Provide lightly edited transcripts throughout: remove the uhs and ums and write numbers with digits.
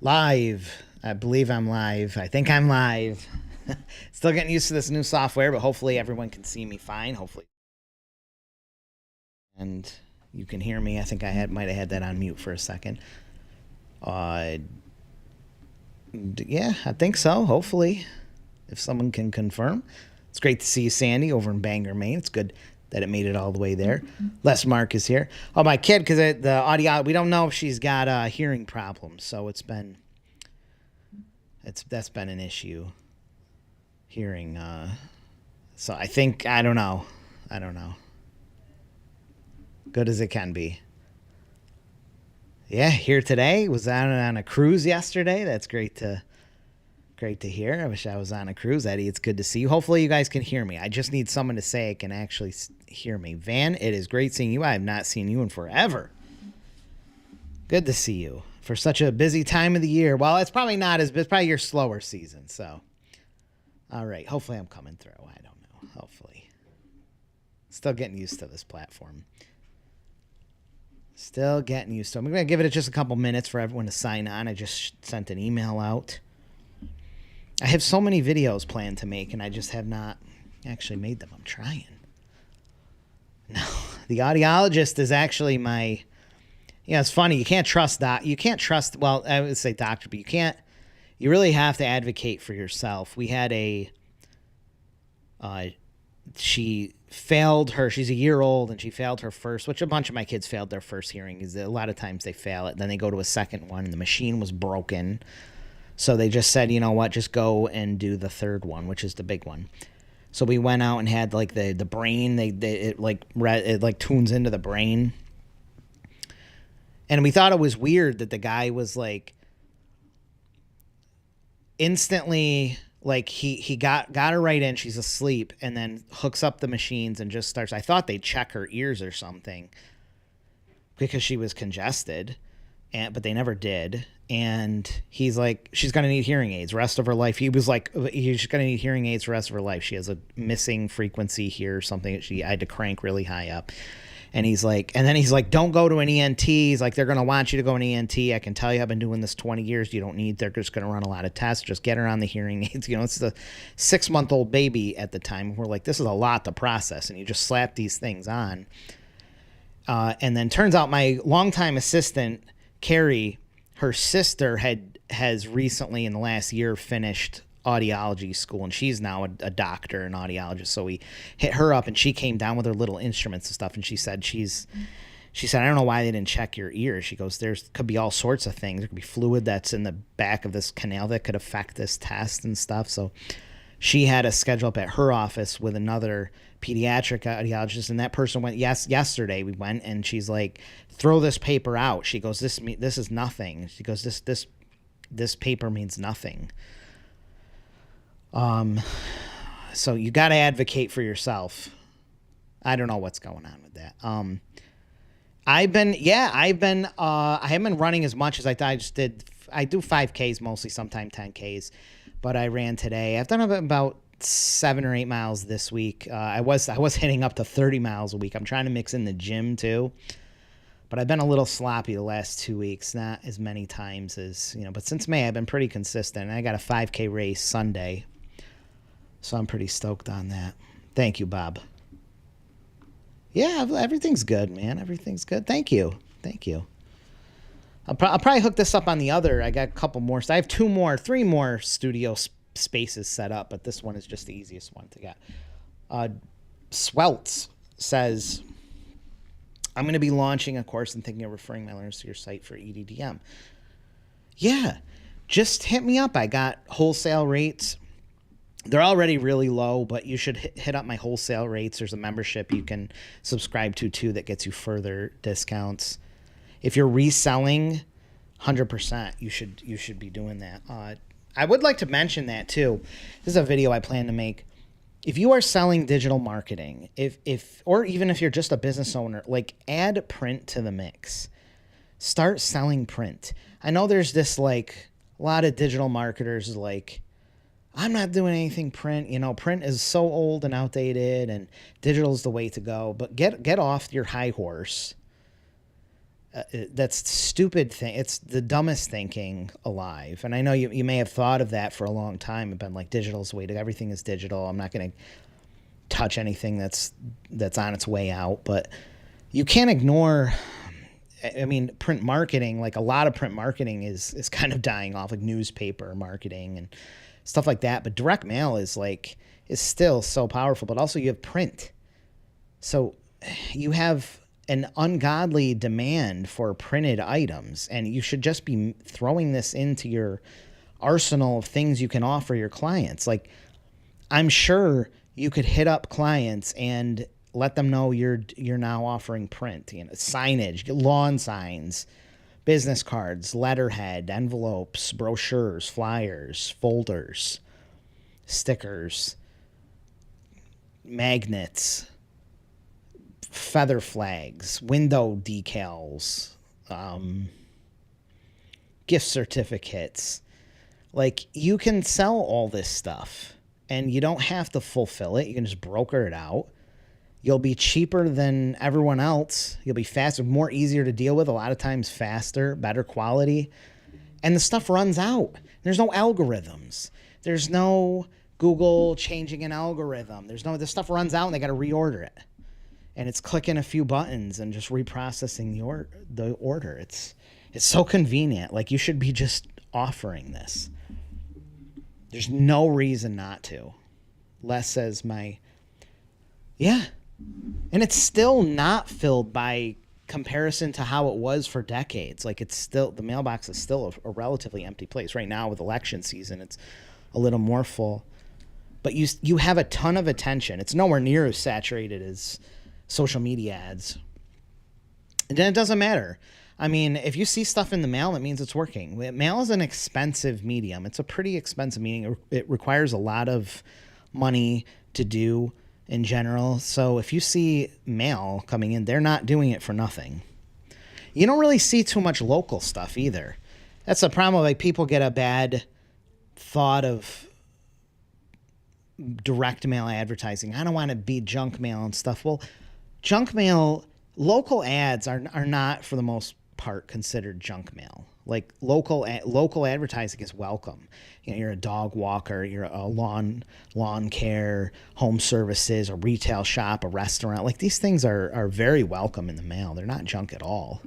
Live. I believe I'm live. I think I'm live. Still getting used to this new software, but hopefully everyone can see me fine. Hopefully. And you can hear me. I think might have had that on mute for a second. Yeah, I think so. Hopefully, if someone can confirm. It's great to see you, Sandy, over in Bangor, Maine. It's good that it made it all the way there. Les Mark is here. Oh, my kid, because the audio, we don't know if she's got hearing problems, so that's been an issue. Hearing, so I don't know. Good as it can be. Yeah, here today. Was out on a cruise yesterday. That's great to hear. I wish I was on a cruise. Eddie, it's good to see you. Hopefully you guys can hear me. I just need someone to say it can actually hear me. Van, it is great seeing you. I have not seen you in forever. Good to see you for such a busy time of the year. Well, it's probably not as busy. It's probably your slower season. So, all right. Hopefully I'm coming through. I don't know. Hopefully. Still getting used to this platform. Still getting used to it. I'm going to give it just a couple minutes for everyone to sign on. I just sent an email out. I have so many videos planned to make, and I just have not actually made them. I'm trying. No, the audiologist is actually my... Yeah, it's funny. You can't trust that. You can't trust... Well, I would say doctor, but you can't... You really have to advocate for yourself. We had a... she failed her... She's a year old, and she failed her first, which a bunch of my kids failed their first hearing. Is a lot of times they fail it. Then they go to a second one, and the machine was broken. So they just said, you know what, just go and do the third one, which is the big one. So we went out and had like the brain, it tunes into the brain. And we thought it was weird that the guy was like instantly, like he got her right in, she's asleep, and then hooks up the machines and just starts. I thought they'd check her ears or something because she was congested, but they never did. And he's like, she's going to need hearing aids the rest of her life. He was like, she's going to need hearing aids the rest of her life. She has a missing frequency here, something that I had to crank really high up. And he's like, don't go to an ENT. He's like, they're going to want you to go to an ENT. I can tell you, I've been doing this 20 years. They're just going to run a lot of tests. Just get her on the hearing aids. You know, it's the 6-month-old baby at the time. We're like, this is a lot to process. And you just slap these things on. And then turns out my longtime assistant, Carrie, her sister has recently in the last year finished audiology school, and she's now a doctor and audiologist. So we hit her up, and she came down with her little instruments and stuff, and she said, I don't know why they didn't check your ears. She goes, could be all sorts of things. There could be fluid that's in the back of this canal that could affect this test and stuff. So she had a schedule up at her office with another pediatric audiologist, and that person went yesterday. We went, and she's like, throw this paper out. She goes, this is nothing. She goes, this paper means nothing. So you got to advocate for yourself. I don't know what's going on with that. I haven't been running as much as I thought. I do 5Ks mostly, sometimes 10Ks, but I ran today. I've done about 7 or 8 miles this week. I was hitting up to 30 miles a week. I'm trying to mix in the gym too, but I've been a little sloppy the last 2 weeks, not as many times as, but since May I've been pretty consistent. I got a 5K race Sunday, so I'm pretty stoked on that. Thank you, Bob. Yeah, everything's good, man. Everything's good. Thank you. I'll probably hook this up on the other. I got a couple more. So I have 3 more studio spaces set up, but this one is just the easiest one to get. Sweltz says, I'm going to be launching a course and thinking of referring my learners to your site for EDDM. Yeah, just hit me up. I got wholesale rates. They're already really low, but you should hit up my wholesale rates. There's a membership you can subscribe to too that gets you further discounts. If you're reselling, 100%, you should be doing that. I would like to mention that too. This is a video I plan to make. If you are selling digital marketing, or even if you're just a business owner, like add print to the mix. Start selling print. I know there's this like a lot of digital marketers like, I'm not doing anything print. Print is so old and outdated, and digital is the way to go. But get off your high horse That's stupid thing. It's the dumbest thinking alive. And I know you may have thought of that for a long time and been like, digital's the way to, everything is digital. I'm not going to touch anything that's on its way out. But you can't ignore, I mean, print marketing, like a lot of print marketing is kind of dying off, like newspaper marketing and stuff like that. But direct mail is still so powerful. But also you have print. So you have an ungodly demand for printed items, and you should just be throwing this into your arsenal of things you can offer your clients. Like, I'm sure you could hit up clients and let them know you're now offering print, signage, lawn signs, business cards, letterhead, envelopes, brochures, flyers, folders, stickers, magnets, feather flags, window decals, gift certificates. Like, you can sell all this stuff and you don't have to fulfill it. You can just broker it out. You'll be cheaper than everyone else. You'll be faster, more easier to deal with, a lot of times faster, better quality. And the stuff runs out. There's no algorithms. There's no Google changing an algorithm. This stuff runs out and they got to reorder it. And it's clicking a few buttons and just reprocessing the order. It's so convenient. Like, you should be just offering this. There's no reason not to. Les says yeah. And it's still not filled by comparison to how it was for decades. Like, the mailbox is still a relatively empty place. Right now with election season, it's a little more full. But you have a ton of attention. It's nowhere near as saturated as social media ads. And then it doesn't matter. I mean, if you see stuff in the mail, it means it's working. Mail is an expensive medium. It's a pretty expensive medium. It requires a lot of money to do in general. So if you see mail coming in, they're not doing it for nothing. You don't really see too much local stuff either. That's the problem. Like, people get a bad thought of direct mail advertising. I don't want to be junk mail and stuff. Well, junk mail, local ads are not for the most part considered junk mail. Like, local advertising is welcome. You're a dog walker, you're a lawn care, home services, a retail shop, a restaurant. Like, these things are very welcome in the mail. They're not junk at all.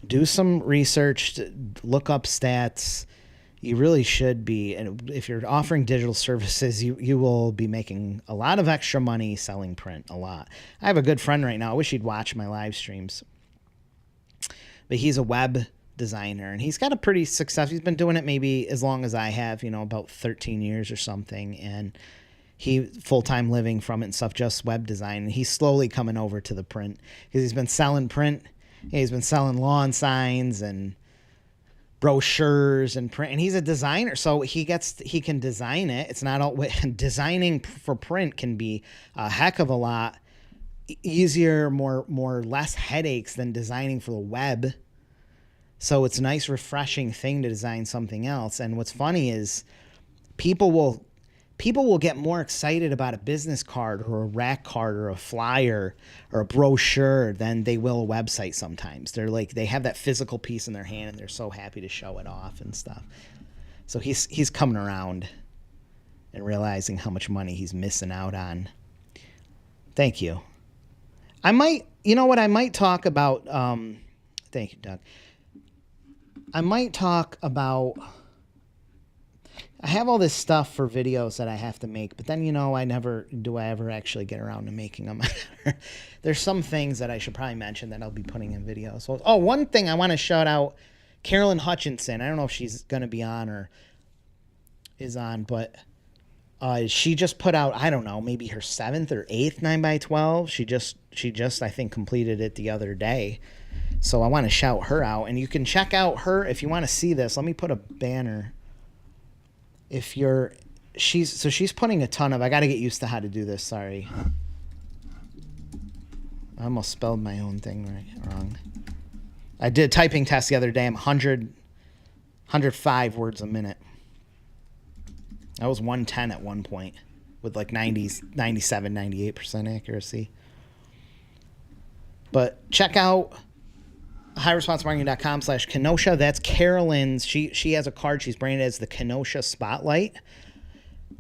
Do some research, look up stats. You really should be. And if you're offering digital services, you will be making a lot of extra money selling print, a lot. I have a good friend right now. I wish he'd watch my live streams. But he's a web designer, and he's got a pretty success. He's been doing it maybe as long as I have, about 13 years or something. And he full-time living from it and stuff, just web design. And he's slowly coming over to the print because he's been selling print. He's been selling lawn signs and brochures and print, and he's a designer, so he can design it. It's not all designing for print can be a heck of a lot easier, less headaches than designing for the web. So it's a nice, refreshing thing to design something else. And what's funny is people will get more excited about a business card or a rack card or a flyer or a brochure than they will a website sometimes. They're like, they have that physical piece in their hand and they're so happy to show it off and stuff. So he's coming around and realizing how much money he's missing out on. Thank you. I might talk about, thank you, Doug. I might talk about, I have all this stuff for videos that I have to make, but then, I ever actually get around to making them. There's some things that I should probably mention that I'll be putting in videos. So, one thing I want to shout out, Carolyn Hutchinson. I don't know if she's going to be on or is on, but she just put out, I don't know, maybe her 7th or 8th 9x12. She just, I think, completed it the other day. So I want to shout her out, and you can check out her if you want to see this. Let me put a banner. She's putting a ton of, I got to get used to how to do this. Sorry. I almost spelled my own thing wrong. I did a typing test the other day. I'm 105 words a minute. I was 110 at one point with like 97, 98% accuracy. But check out highresponsemarketing.com/Kenosha. That's Carolyn's. She has a card. She's branded as the Kenosha Spotlight.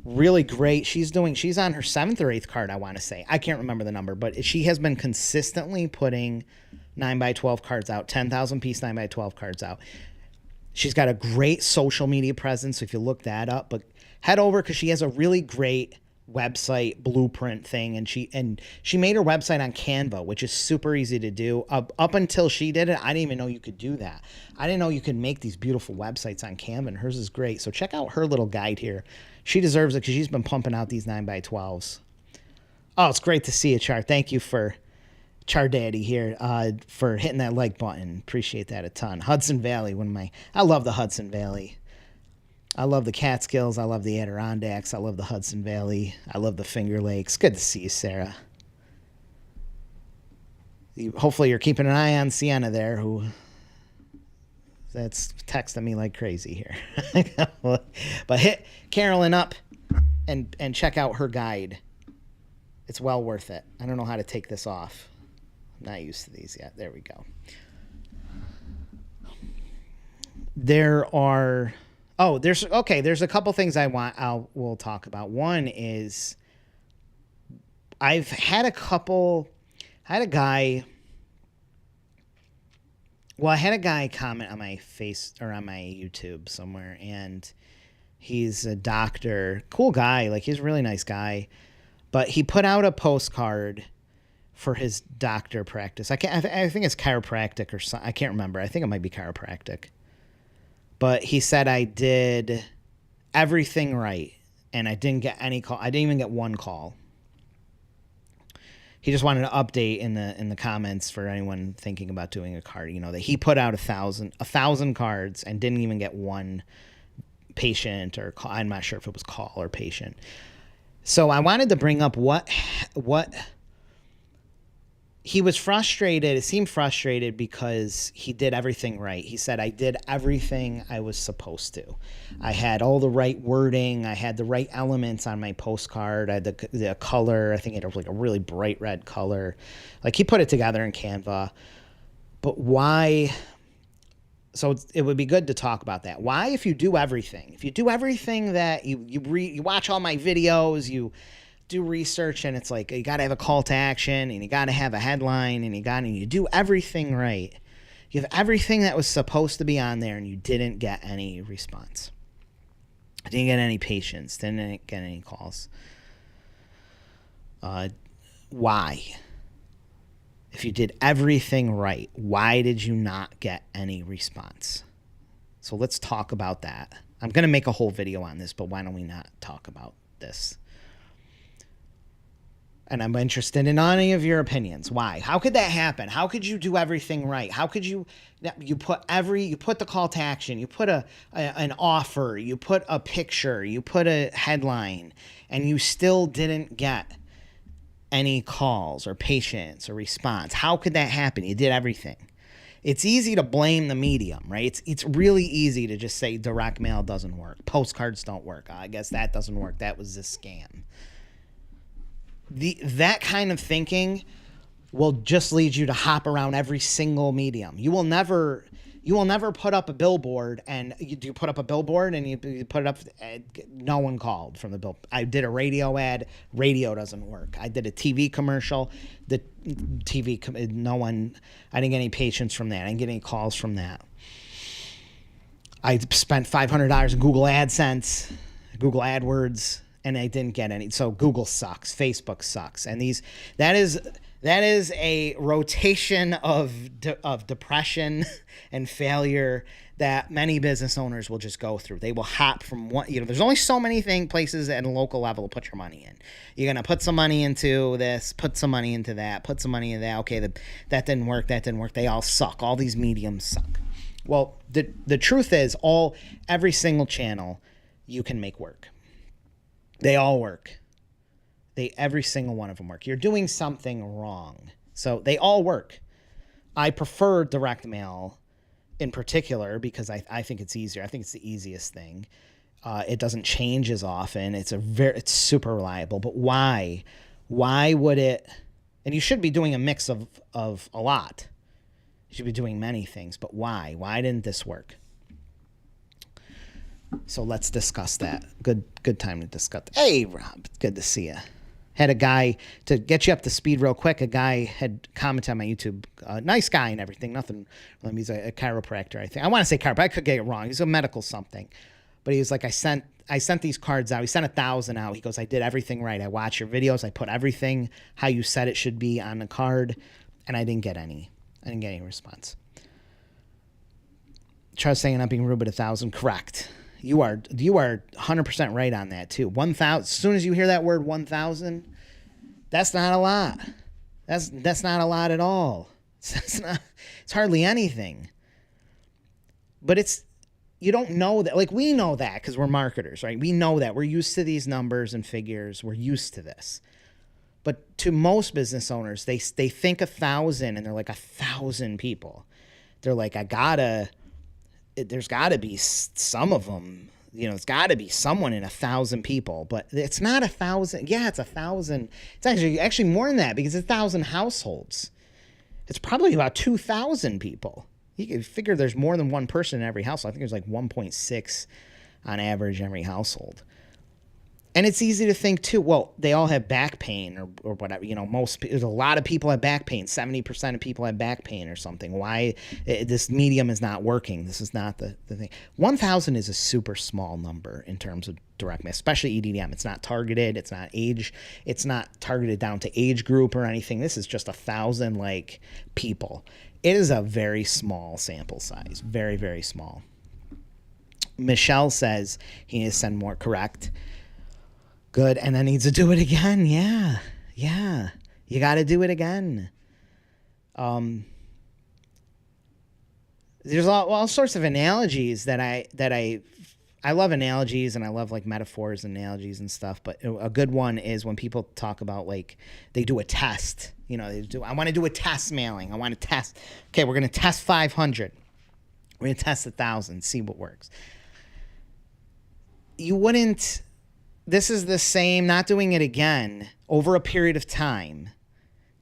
Really great. She's on her 7th or 8th card, I want to say. I can't remember the number, but she has been consistently putting 9x12 cards out, 10,000 piece 9x12 cards out. She's got a great social media presence, if you look that up. But head over, because she has a really great website blueprint thing, and she made her website on Canva, which is super easy to do. Up until she did it, I didn't even know you could do that. I didn't know you could make these beautiful websites on Canva, and hers is great. So check out her little guide here. She deserves it because she's been pumping out these 9x12s. Oh, it's great to see you, Char. Thank you for Char Daddy here for hitting that like button. Appreciate that a ton. Hudson Valley, I love the Hudson Valley. I love the Catskills. I love the Adirondacks. I love the Hudson Valley. I love the Finger Lakes. Good to see you, Sarah. Hopefully you're keeping an eye on Sienna there, who that's texting me like crazy here. But hit Carolyn up and check out her guide. It's well worth it. I don't know how to take this off. I'm not used to these yet. There we go. There's a couple things we'll talk about. One is I had a guy comment on my face or on my YouTube somewhere, and he's a doctor, cool guy, like he's a really nice guy, but he put out a postcard for his doctor practice. I think it's chiropractic or something. I can't remember. I think it might be chiropractic. But he said I did everything right, and I didn't get any call. I didn't even get one call. He just wanted to update in the comments for anyone thinking about doing a card. You know, that he put out 1,000 cards and didn't even get one patient or call. I'm not sure if it was call or patient. So I wanted to bring up what he was frustrated. It seemed frustrated because he did everything right. He said, I did everything I was supposed to. I had all the right wording. I had the right elements on my postcard. I had the color. I think it was like a really bright red color. Like he put it together in Canva. But why? So it would be good to talk about that. Why, if you do everything that you watch all my videos, you do research, and it's like you got to have a call to action, and you got to have a headline, and you do everything right. You have everything that was supposed to be on there, and you didn't get any response. Didn't get any patients. Didn't get any calls. Why? If you did everything right, why did you not get any response? So let's talk about that. I'm going to make a whole video on this, but why don't we not talk about this? And I'm interested in any of your opinions. Why? How could that happen? How could you do everything right? How could you put the call to action, you put an offer, you put a picture, you put a headline, and you still didn't get any calls or patients or response? How could that happen? You did everything. It's easy to blame the medium, right? It's really easy to just say direct mail doesn't work. Postcards don't work. I guess that doesn't work. That was a scam. That kind of thinking will just lead you to hop around every single medium. You will never put up a billboard, and you put up a billboard and you put it up. No one called from the bill. I did a radio ad. Radio doesn't work. I did a TV commercial. The TV, no one. I didn't get any patients from that. I didn't get any calls from that. I spent $500 in Google AdSense, Google AdWords, and I didn't get any. So Google sucks. Facebook sucks. And that is a rotation of depression and failure that many business owners will just go through. They will hop from one, there's only so many places at a local level to put your money in. You're going to put some money into this, put some money into that, put some money into that. Okay, that didn't work. They all suck. All these mediums suck. Well, the truth is every single channel you can make work. They all work. Every single one of them work. You're doing something wrong. So they all work. I prefer direct mail in particular because I think it's easier. I think it's the easiest thing. It doesn't change as often. It's super reliable. But why? Why would it? And you should be doing a mix of a lot. You should be doing many things, but why? Why didn't this work? So let's discuss that. Good time to discuss. Hey, Rob, good to see you. Had a guy, to get you up to speed real quick, a guy had commented on my YouTube, nice guy and everything, nothing. He's a chiropractor, I think. I want to say chiropractor, I could get it wrong. He's a medical something. But he was like, I sent these cards out. He sent 1,000 out. He goes, I did everything right. I watched your videos. I put everything how you said it should be on the card, and I didn't get any response. Trust saying not being rude, but 1,000, correct. You are 100% right on that too. 1,000. As soon as you hear that word 1,000, that's not a lot. That's not a lot at all. It's hardly anything. But you don't know that. Like, we know that because we're marketers, right? We know that. We're used to these numbers and figures. We're used to this. But to most business owners, they think 1,000 and they're like 1,000 people. They're like, there's got to be some of them, it's got to be someone in 1,000 people, but it's not 1,000. Yeah, it's 1,000. It's actually more than that because it's 1,000 households. It's probably about 2,000 people. You can figure there's more than one person in every household. I think there's like 1.6 on average every household. And it's easy to think too, well, they all have back pain or whatever. There's a lot of people have back pain. 70% of people have back pain or something. Why this medium is not working? This is not the thing. 1,000 is a super small number in terms of direct mail, especially EDM. It's not targeted. It's not age. It's not targeted down to age group or anything. This is just 1,000 people. It is a very small sample size. Very, very small. Michelle says he needs to send more, correct. Good, and then needs to do it again. Yeah. You got to do it again. There's all sorts of analogies that I love analogies, and I love metaphors and analogies and stuff. But a good one is when people talk about they do a test. I want to do a test mailing. I want to test. Okay, we're going to test 500. We're going to test 1,000. See what works. You wouldn't. This is the same, not doing it again over a period of time,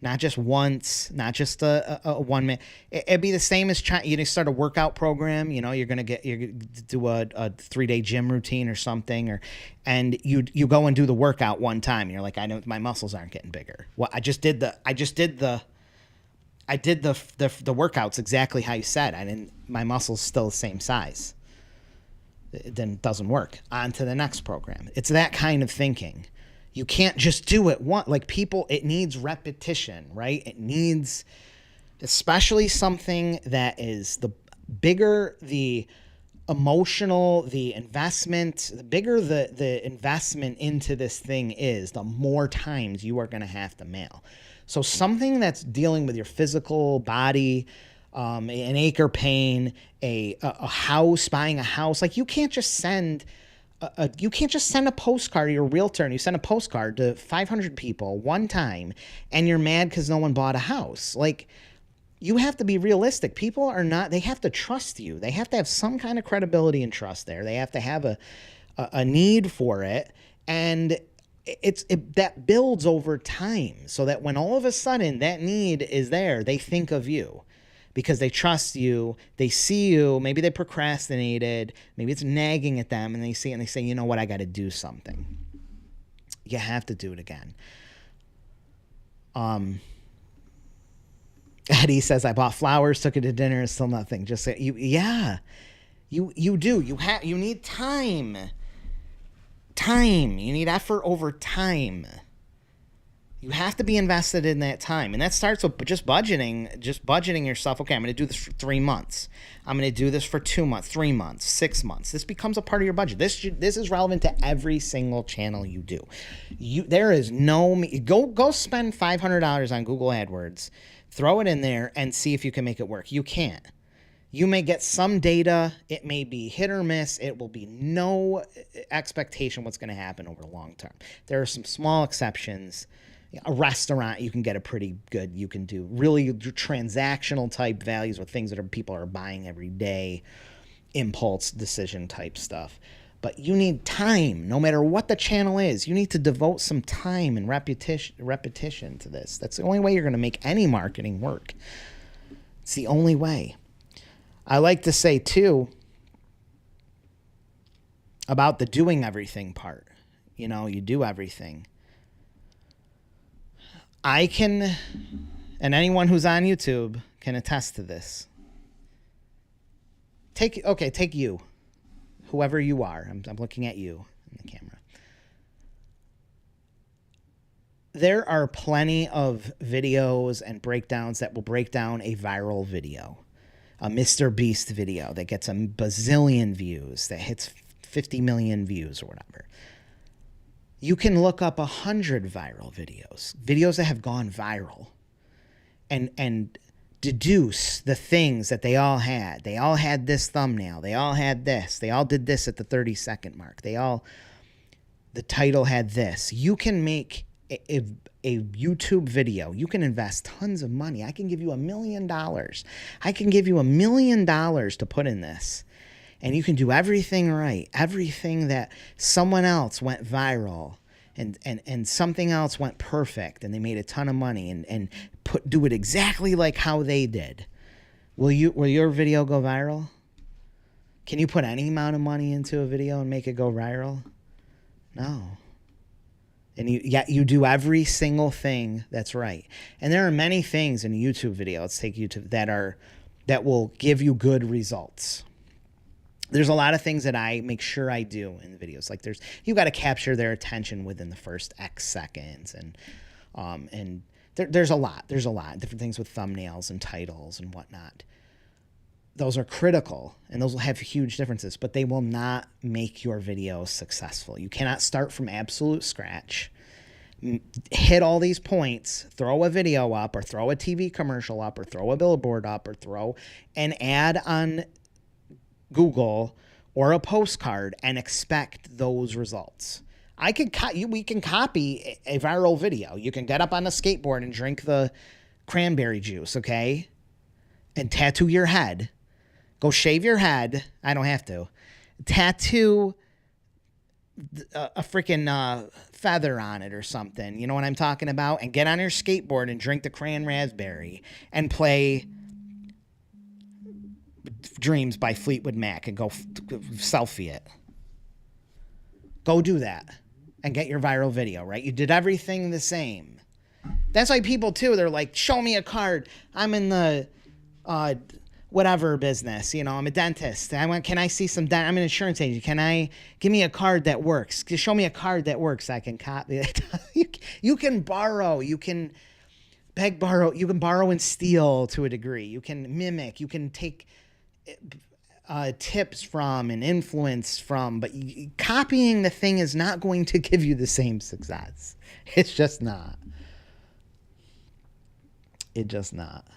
not just once, not just a 1 minute. It'd be the same as start a workout program. You're gonna do a 3-day gym routine or something, and you go and do the workout one time. And you're like, I know my muscles aren't getting bigger. Well, I did the workouts exactly how you said. My muscles still the same size. Then it doesn't work. On to the next program. It's that kind of thinking. You can't just do it once. It needs repetition, right? It needs, especially something that is the bigger the emotional, the investment, the bigger the investment into this thing is, the more times you are going to have to mail. So something that's dealing with your physical body, an ache or pain, a house, buying a house. You can't just send a postcard to your realtor, and you send a postcard to 500 people one time and you're mad because no one bought a house. You have to be realistic. People are not, they have to trust you. They have to have some kind of credibility and trust there. They have to have a need for it. And that builds over time, so that when all of a sudden that need is there, they think of you. Because they trust you, they see you, maybe they procrastinated, maybe it's nagging at them, and they see it and they say, you know what, I got to do something. You have to do it again. Eddie says, I bought flowers, took it to dinner, and still nothing. Just say, you do. You need time. You need effort over time. You have to be invested in that time. And that starts with just budgeting yourself. Okay, I'm going to do this for 3 months. I'm going to do this for 2 months, 3 months, 6 months. This becomes a part of your budget. This is relevant to every single channel you do. There is no, go spend $500 on Google AdWords, throw it in there and see if you can make it work. You can't. You may get some data. It may be hit or miss. It will be no expectation what's going to happen over the long term. There are some small exceptions. A restaurant, you can get a pretty good, you can do really transactional type values or things that people are buying every day, impulse decision type stuff. But you need time, no matter what the channel is. You need to devote some time and repetition to this. That's the only way you're going to make any marketing work. It's the only way. I like to say, too, about the doing everything part. You know, you do everything. I can, and anyone who's on YouTube can attest to this. Take you. Whoever you are, I'm looking at you in the camera. There are plenty of videos and breakdowns that will break down a viral video, a Mr. Beast video that gets a bazillion views, that hits 50 million views or whatever. You can look up 100 viral videos that have gone viral, and deduce the things that they all had. They all had this thumbnail. They all had this. They all did this at the 30-second mark. The title had this. You can make a YouTube video. You can invest tons of money. I can give you $1 million. I can give you $1 million to put in this. And you can do everything right. Everything that someone else went viral and something else went perfect and they made a ton of money and do it exactly like how they did. Will your video go viral? Can you put any amount of money into a video and make it go viral? No. And you do every single thing that's right. And there are many things in a YouTube video, let's take YouTube, that will give you good results. There's a lot of things that I make sure I do in the videos. Like you got to capture their attention within the first X seconds, and there's a lot different things with thumbnails and titles and whatnot. Those are critical, and those will have huge differences, but they will not make your video successful. You cannot start from absolute scratch, hit all these points, throw a video up, or throw a TV commercial up, or throw a billboard up, or throw an ad on Google or a postcard and expect those results. We can copy a viral video. You can get up on a skateboard and drink the cranberry juice, okay? And tattoo your head. Go shave your head. I don't have to. Tattoo a freaking feather on it or something. You know what I'm talking about? And get on your skateboard and drink the cran raspberry and play Dreams by Fleetwood Mac and go selfie it. Go do that and get your viral video, right? You did everything the same. That's why people, too, they're like, show me a card. I'm in the whatever business. You know, I'm a dentist. Can I see some I'm an insurance agent. Give me a card that works? Just show me a card that works. I can copy it. You can borrow. You can borrow. You can borrow and steal to a degree. You can mimic. You can take tips from and influence from, but copying the thing is not going to give you the same success. It's just not. It just not.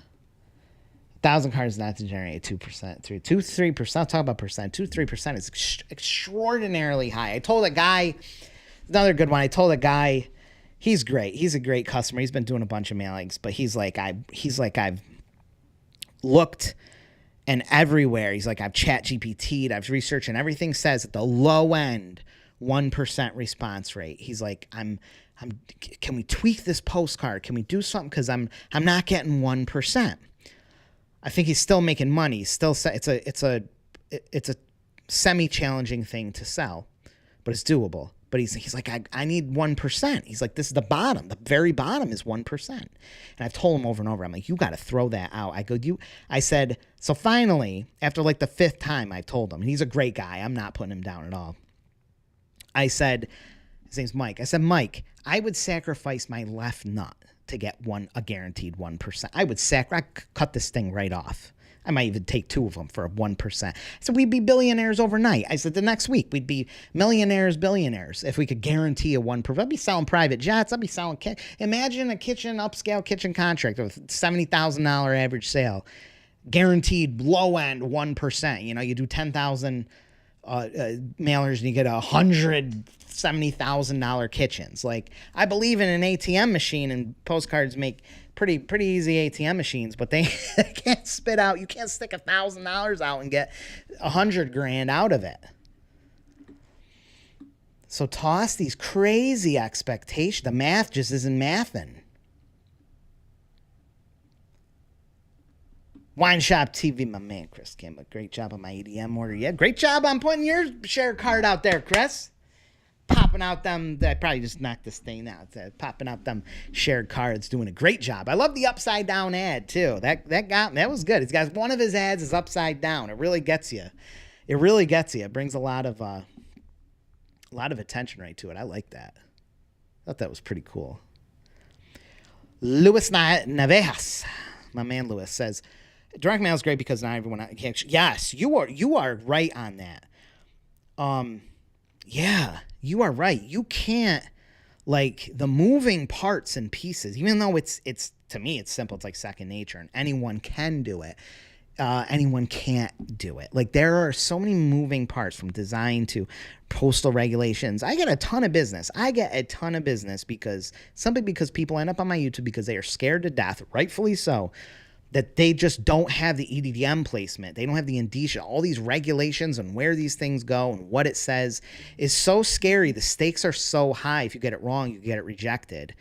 1,000 cards not to generate 2%, 3%. I'll talk about percent. 2-3% is extraordinarily high. I told a guy, another good one. I told a guy, he's great. He's a great customer. He's been doing a bunch of mailings, but he's like I've looked. And everywhere, he's like, I've chat GPT'd, I've researched, and everything says at the low end, 1% response rate. He's like, can we tweak this postcard? Can we do something? Because I'm not getting 1%. I think he's still making money. It's a semi-challenging thing to sell, but it's doable. But he's like, I need 1%. He's like, this is the bottom. The very bottom is 1%. And I've told him over and over, I'm like, you got to throw that out. I said, so finally, after like the 5th time I told him, and he's a great guy. I'm not putting him down at all. I said, his name's Mike. I said, Mike, I would sacrifice my left nut to get a guaranteed 1%. I'd cut this thing right off. I might even take 2 of them for 1%. So we'd be billionaires overnight. I said the next week we'd be millionaires, billionaires if we could guarantee a 1%. I'd be selling private jets. I'd be selling. Imagine a upscale kitchen contract with $70,000 average sale, guaranteed low end 1%. You know, you do 10,000 mailers and you get $170,000 kitchens. Like, I believe in an ATM machine, and postcards make pretty easy ATM machines, but they can't spit out. You can't stick $1,000 out and get $100,000 out of it. So toss these crazy expectations. The math just isn't mathing. Wine Shop TV, my man, Chris Kim. Great job on my EDM order. Yeah, great job on putting your share card out there, Chris. Popping out them, I probably just knocked this thing out. Popping out them shared cards, doing a great job. I love the upside down ad too. That was good. It's got one of his ads is upside down. It really gets you. It really gets you. It brings a lot of attention right to it. I like that. I thought that was pretty cool. Luis Navejas, my man Luis, says direct mail is great because not everyone can. Yes, you are right on that. Yeah, you are right. You can't, like, the moving parts and pieces, even though it's to me it's simple. It's like second nature, and anyone can do it. Anyone can't do it. Like, there are so many moving parts from design to postal regulations. I get a ton of business. because people end up on my YouTube because they are scared to death, rightfully so, that they just don't have the EDDM placement. They don't have the indicia. All these regulations and where these things go and what it says is so scary. The stakes are so high. If you get it wrong, you get it rejected.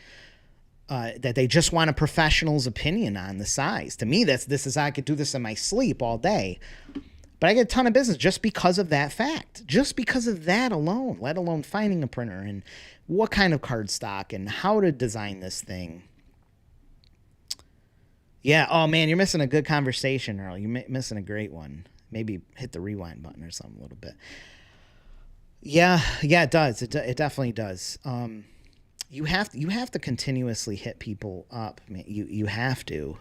That they just want a professional's opinion on the size. To me, I could do this in my sleep all day. But I get a ton of business just because of that fact. Just because of that alone, let alone finding a printer and what kind of card stock and how to design this thing. Yeah, oh man, you're missing a good conversation, Earl. You're missing a great one. Maybe hit the rewind button or something a little bit. Yeah, it does. It definitely does. You have to continuously hit people up. You have to.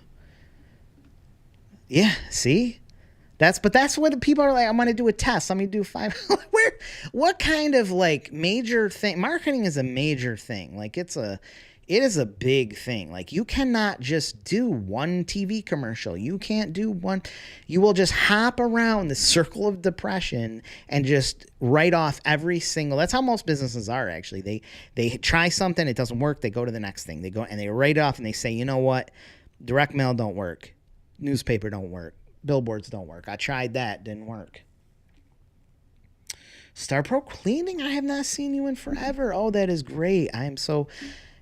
Yeah, see? That's what people are like. I'm going to do a test. Let me do 5. What kind of like major thing? Marketing is a major thing. Like it is a big thing. Like you cannot just do one TV commercial. You can't do one. You will just hop around the circle of depression and just write off every single. That's how most businesses are actually. They try something, it doesn't work. They go to the next thing. They go and they write off and they say, you know what? Direct mail don't work. Newspaper don't work. Billboards don't work. I tried that, didn't work. Star Pro Cleaning, I have not seen you in forever. Oh, that is great. I am so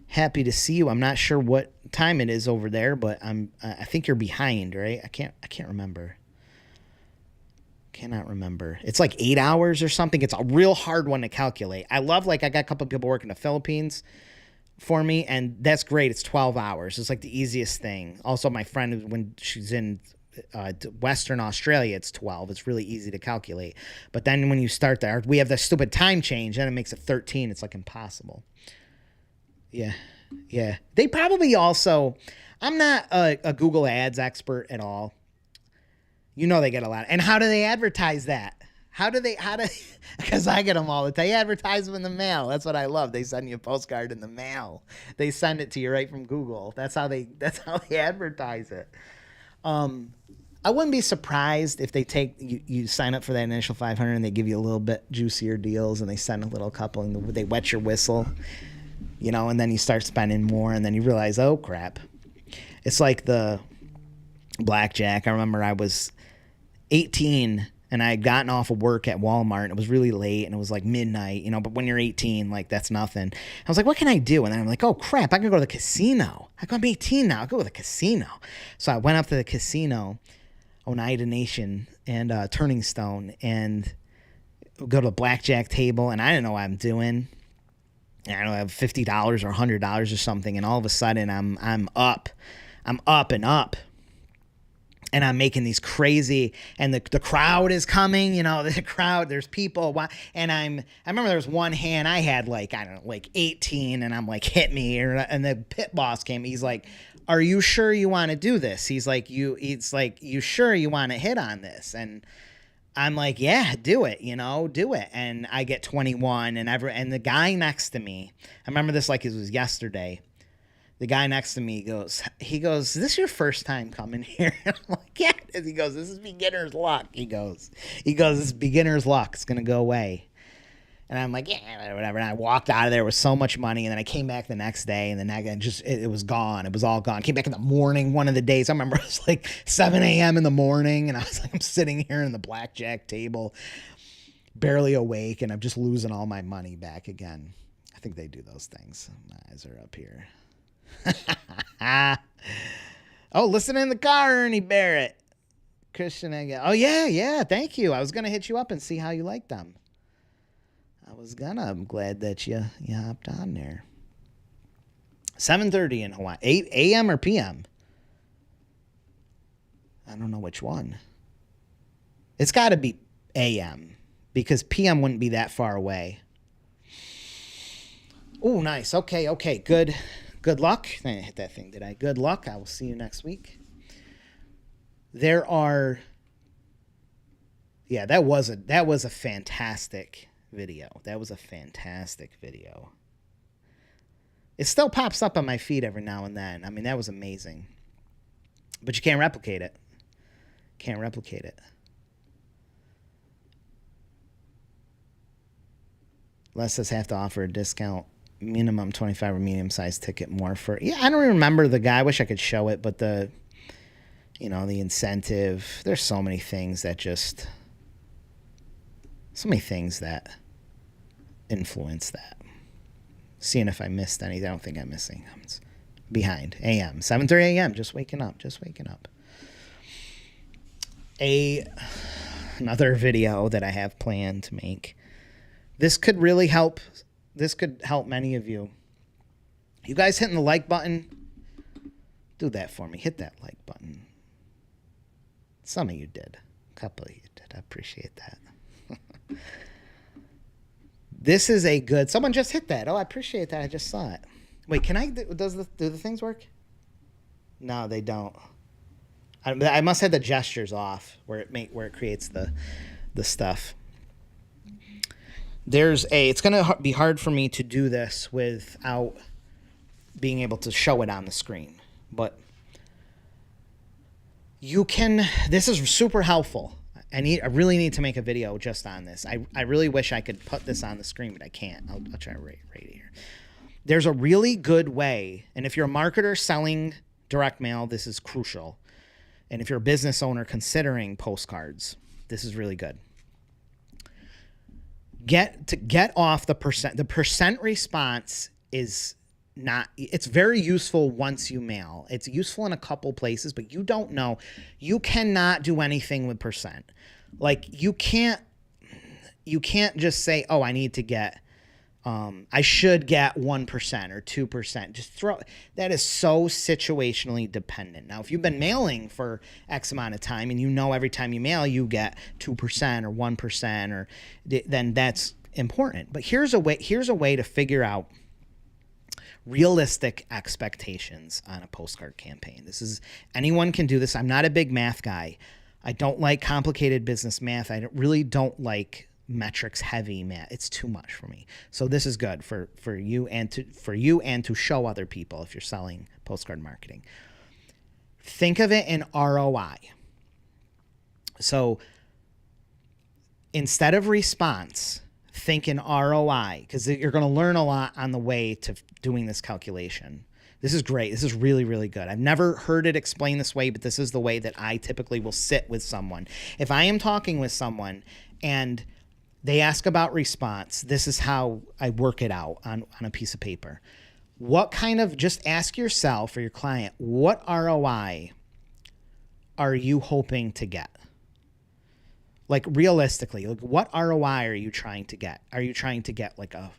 happy to see you. I'm not sure what time it is over there, but I think you're behind, right? I can't remember. Cannot remember. It's like 8 hours or something. It's a real hard one to calculate. I love, like, I got a couple of people working in the Philippines for me, and that's great. It's 12 hours. It's like the easiest thing. Also, my friend, when she's in Western Australia, it's 12. It's really easy to calculate. But then when you start there, we have the stupid time change, then it makes it 13. It's like impossible. Yeah. They probably also, I'm not a Google Ads expert at all. You know they get a lot. And how do they advertise that? Because I get them all the time. They advertise them in the mail. That's what I love. They send you a postcard in the mail. They send it to you right from Google. That's how they advertise it. I wouldn't be surprised if they take you sign up for that initial 500 and they give you a little bit juicier deals and they send a little couple and they wet your whistle, and then you start spending more and then you realize, oh crap. It's like the blackjack. I remember I was 18 and I had gotten off of work at Walmart and it was really late and it was like midnight, but when you're 18, like that's nothing. I was like, what can I do? And then I'm like, oh crap, I can go to the casino. I'm 18 now. I'll go to the casino. So I went up to the casino, Oneida Nation and Turning Stone, and go to a blackjack table, and I didn't know what I'm doing. And I don't have $50 or $100 or something, and all of a sudden I'm up and up. And I'm making these crazy, and the crowd is coming, the crowd, there's people. And I remember there was one hand I had like 18, and I'm like, hit me. And the pit boss came. He's like, are you sure you want to do this? You sure you want to hit on this? And I'm like, yeah, do it, do it. And I get 21 and the guy next to me, I remember this like it was yesterday. The guy next to me goes, is this your first time coming here? I'm like, yeah. He goes, this is beginner's luck. He goes, this is beginner's luck. It's going to go away. And I'm like, yeah, whatever. And I walked out of there with so much money. And then I came back the next day and it was gone. It was all gone. Came back in the morning, one of the days. I remember it was like 7 a.m. in the morning. And I was like, I'm sitting here in the blackjack table. barely awake and I'm just losing all my money back again. I think they do those things. My eyes are up here. Oh, listen in the car, Ernie Barrett. Christian again. Oh, yeah. Thank you. I was going to hit you up and see how you like them. I'm glad that you hopped on there. 7:30 in Hawaii. 8 a.m. or p.m.? I don't know which one. It's got to be a.m. because p.m. wouldn't be that far away. Oh, nice. Okay. Good luck. I didn't hit that thing, did I? Good luck. I will see you next week. There are... Yeah, that was a fantastic video. It still pops up on my feed every now and then. I mean, that was amazing. But you can't replicate it. Les says have to offer a discount, minimum 25 or medium-sized ticket more for... Yeah, I don't remember the guy. I wish I could show it, but the incentive. There's so many things that influence that. Seeing if I missed anything. I don't think I'm missing. I'm behind. AM. 7:30 a.m. Just waking up. Another video that I have planned to make. This could really help. This could help many of you. You guys hitting the like button? Do that for me. Hit that like button. Some of you did. A couple of you did. I appreciate that. This is a good... Someone just hit that. Oh, I appreciate that. I just saw it. Wait, can I... Do the things work? No, they don't. I must have the gestures off where it creates the stuff. It's going to be hard for me to do this without being able to show it on the screen. But you can... This is super helpful. I really need to make a video just on this. I really wish I could put this on the screen, but I can't. I'll try to rate it here. There's a really good way, and if you're a marketer selling direct mail, this is crucial. And if you're a business owner considering postcards, this is really good. Get off the percent. The percent response is not... It's very useful once you mail. It's useful in a couple places, but you don't know. You cannot do anything with percent. Like you can't just say, oh, I need to get, I should get 1% or 2%. Just throw... That is so situationally dependent. Now, if you've been mailing for X amount of time and you know every time you mail you get 2% or 1% or then that's important. But here's a way to figure out realistic expectations on a postcard campaign. Anyone can do this. I'm not a big math guy. I don't like complicated business math. I really don't like metrics heavy math. It's too much for me. So this is good for you and to show other people if you're selling postcard marketing. Think of it in ROI. So instead of response, think in ROI, because you're going to learn a lot on the way to doing this calculation. This is great. This is really, really good. I've never heard it explained this way, but this is the way that I typically will sit with someone. If I am talking with someone and they ask about response, this is how I work it out on a piece of paper. Just ask yourself or your client, what ROI are you hoping to get? Like realistically, like what ROI are you trying to get? Are you trying to get like a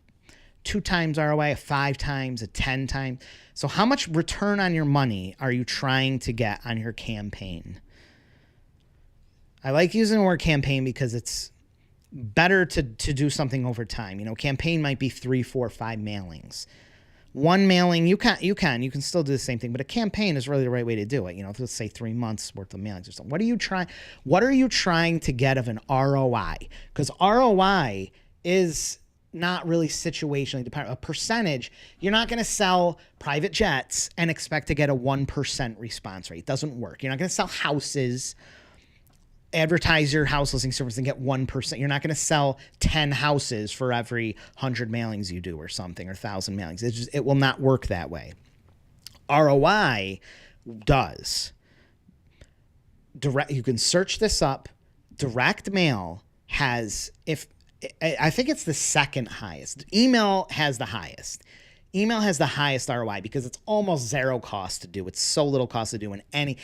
2 times ROI, a 5 times, a 10 times? So how much return on your money are you trying to get on your campaign? I like using the word campaign because it's better to do something over time. Campaign might be 3, 4, 5 mailings. One mailing, you can still do the same thing, but a campaign is really the right way to do it. Let's say 3 months worth of mailings or something. What are you trying to get of an ROI? Because ROI is not really situationally dependent. A percentage, you're not going to sell private jets and expect to get a 1% response rate. It doesn't work. You're not going to sell houses, advertise your house listing service and get 1%. You're not going to sell 10 houses for every 100 mailings you do or something, or 1,000 mailings. It will not work that way. ROI does. You can search this up. Direct mail has, I think it's the second highest. Email has the highest. Email has the highest ROI because it's almost zero cost to do. It's so little cost to do in and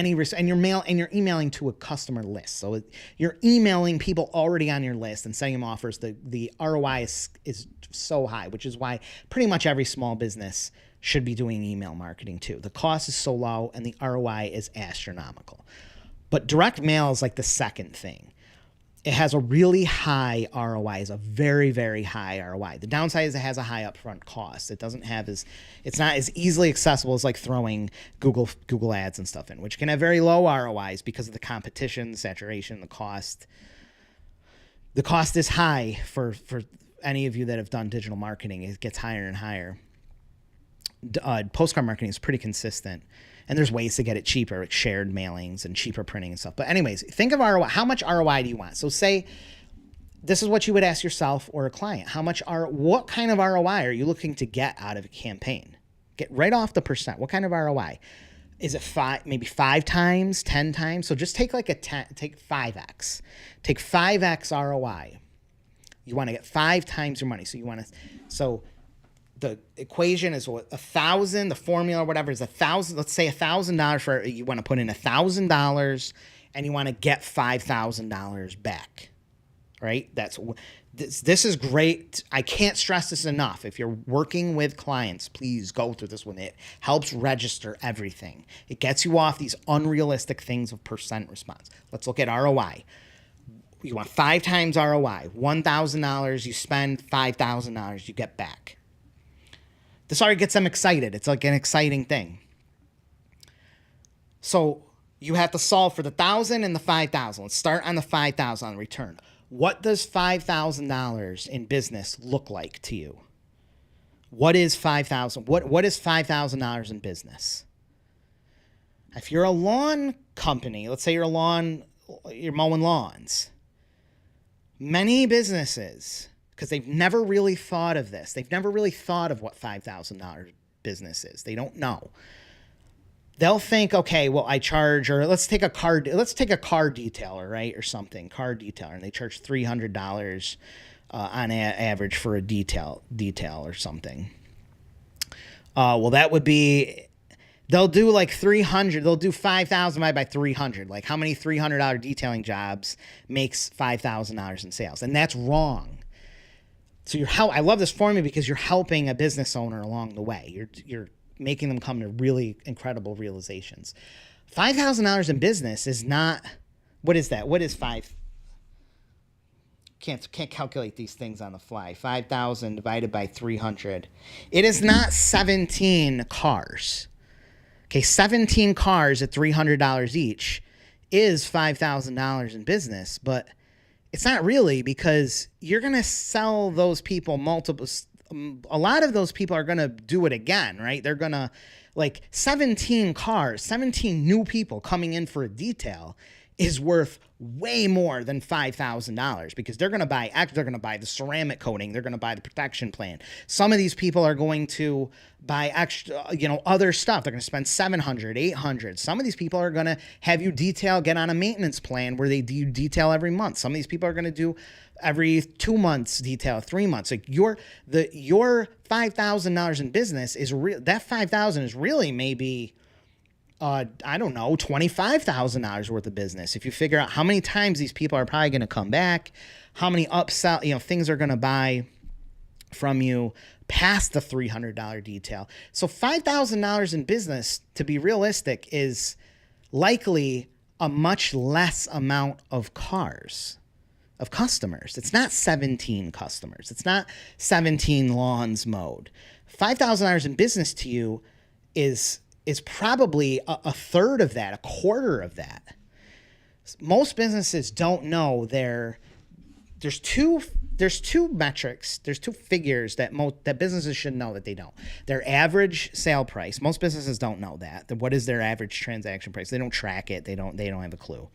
you're emailing to a customer list. So you're emailing people already on your list and sending them offers. The ROI is so high, which is why pretty much every small business should be doing email marketing too. The cost is so low and the ROI is astronomical. But direct mail is like the second thing. It has a really high ROI, is a very, very high ROI. The downside is it has a high upfront cost. It's not as easily accessible as like throwing Google ads and stuff in, which can have very low ROIs because of the competition, the saturation, the cost. The cost is high for any of you that have done digital marketing. It gets higher and higher. Postcard marketing is pretty consistent. And there's ways to get it cheaper, like shared mailings and cheaper printing and stuff. But anyways, think of ROI. How much ROI do you want? So say this is what you would ask yourself or a client. What kind of ROI are you looking to get out of a campaign? Get right off the percent. What kind of ROI? Is it maybe 5 times, 10 times? So just take like take 5x. Take 5x ROI. You want to get 5 times your money. So the equation is what 1,000, the formula or whatever is 1,000. Let's say $1,000 for, you want to put in $1,000 and you want to get $5,000 back, right? This is great. I can't stress this enough. If you're working with clients, please go through this one. It helps register everything. It gets you off these unrealistic things of percent response. Let's look at ROI. You want 5 times ROI, $1,000 you spend, $5,000 you get back. This already gets them excited. It's like an exciting thing. So you have to solve for the 1,000 and the 5,000. Let's start on the 5,000 on the return. What does $5,000 in business look like to you? What is $5,000? What is $5,000 in business? If you're a lawn company, let's say you're mowing lawns. Many businesses, because they've never really thought of this. They've never really thought of what $5,000 business is. They don't know. They'll think, okay, well, I charge, or let's take a car detailer, right, or something, car detailer, and they charge $300 on average for a detail or something. Well, that would be, they'll do like 300. They'll do 5,000 divided by 300. Like how many $300 detailing jobs makes $5,000 in sales? And that's wrong. So I love this formula because you're helping a business owner along the way. You're making them come to really incredible realizations. $5,000 in business is not, what is that? What is five? Can't calculate these things on the fly. 5,000 divided by 300. It is not 17 cars. Okay, 17 cars at $300 each is $5,000 in business, but it's not really, because you're going to sell those people a lot of those people are going to do it again, right? They're going to, like 17 cars, 17 new people coming in for a detail is worth way more than $5,000 because they're going to buy the ceramic coating. They're going to buy the protection plan. Some of these people are going to buy extra, other stuff. They're going to spend $700, $800. Some of these people are going to have you get on a maintenance plan where they do detail every month. Some of these people are going to do every 2 months detail, 3 months. Like your $5,000 in business is real. That $5,000 is really maybe, I don't know, $25,000 worth of business. If you figure out how many times these people are probably going to come back, how many upsell, things are going to buy from you past the $300 detail. So $5,000 in business, to be realistic, is likely a much less amount of customers. It's not 17 customers. It's not 17 lawns mowed. $5,000 in business to you is probably a third of that, a quarter of that. Most businesses don't know there's two metrics, there's 2 figures that businesses should know that they don't. Their average sale price. Most businesses don't know that. What is their average transaction price? They don't track it. They don't have a clue.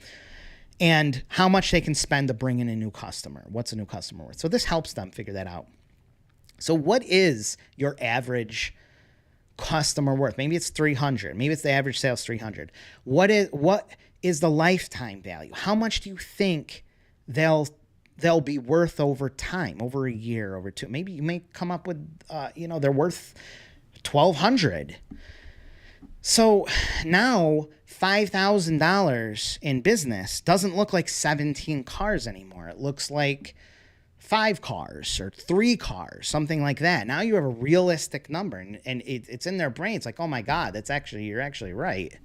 And how much they can spend to bring in a new customer. What's a new customer worth? So this helps them figure that out. So what is your average customer worth? Maybe it's 300. Maybe it's the average sales 300. What is the lifetime value? How much do you think they'll they'll be worth over time, over a year, over two. Maybe you may come up with, they're worth 1,200. So now $5,000 in business doesn't look like 17 cars anymore. It looks like 5 cars or 3 cars, something like that. Now you have a realistic number, and it's in their brain. It's like, oh my God, you're actually right.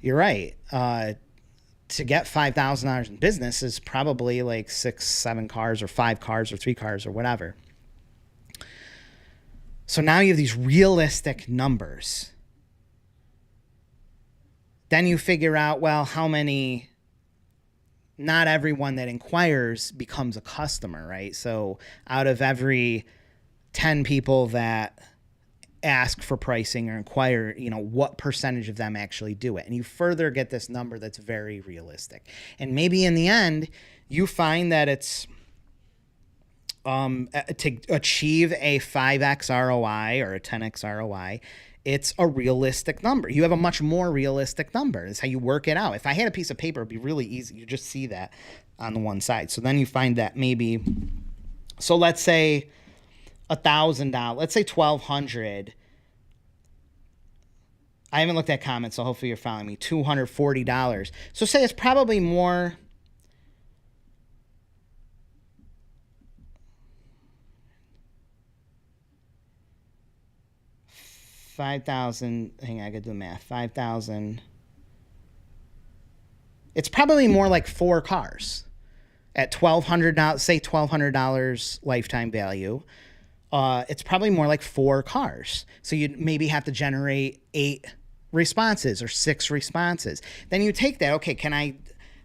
You're right. To get $5,000 in business is probably like 6, 7 cars or 5 cars or 3 cars or whatever. So now you have these realistic numbers. Then you figure out, well, how many, not everyone that inquires becomes a customer, right? So out of every 10 people that ask for pricing or inquire, what percentage of them actually do it? And you further get this number that's very realistic. And maybe in the end, you find that it's to achieve a 5x ROI or a 10x ROI, it's a realistic number. You have a much more realistic number. That's how you work it out. If I had a piece of paper, it'd be really easy. You just see that on the one side. So then you find that maybe, so let's say $1,000, let's say 1,200. I haven't looked at comments, so hopefully you're following me. $240. So say it's probably more. $5,000. Hang on, I gotta do the math. 5,000. It's probably more like 4 cars at $1,200. Say $1,200 lifetime value. It's probably more like 4 cars. So you'd maybe have to generate 8 responses or 6 responses. Then you take that. Okay,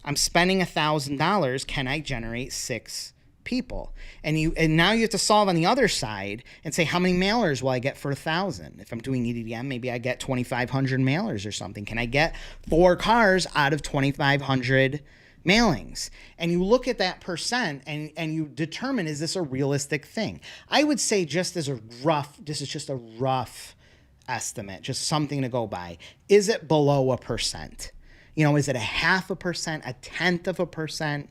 I'm spending $1,000. Can I generate 6 people? And now you have to solve on the other side and say, how many mailers will I get for 1,000? If I'm doing EDM, maybe I get 2,500 mailers or something. Can I get 4 cars out of 2,500 mailings? And you look at that percent and you determine, is this a realistic thing? I would say this is just a rough estimate, just something to go by. Is it below 1%? Is it 0.5%, 0.1%?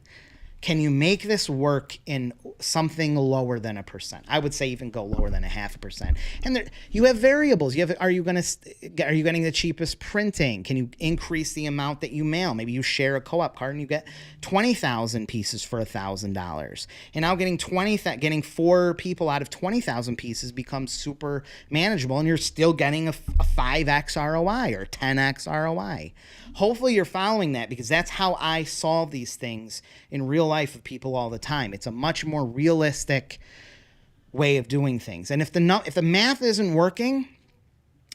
Can you make this work in something lower than 1%? I would say even go lower than 0.5%. And you have variables. Are you getting the cheapest printing? Can you increase the amount that you mail? Maybe you share a co-op card and you get 20,000 pieces for $1,000. And now getting 4 people out of 20,000 pieces becomes super manageable, and you're still getting a 5x ROI or 10x ROI. Hopefully you're following that, because that's how I solve these things in real life with people all the time. It's a much more realistic way of doing things. And if the math isn't working,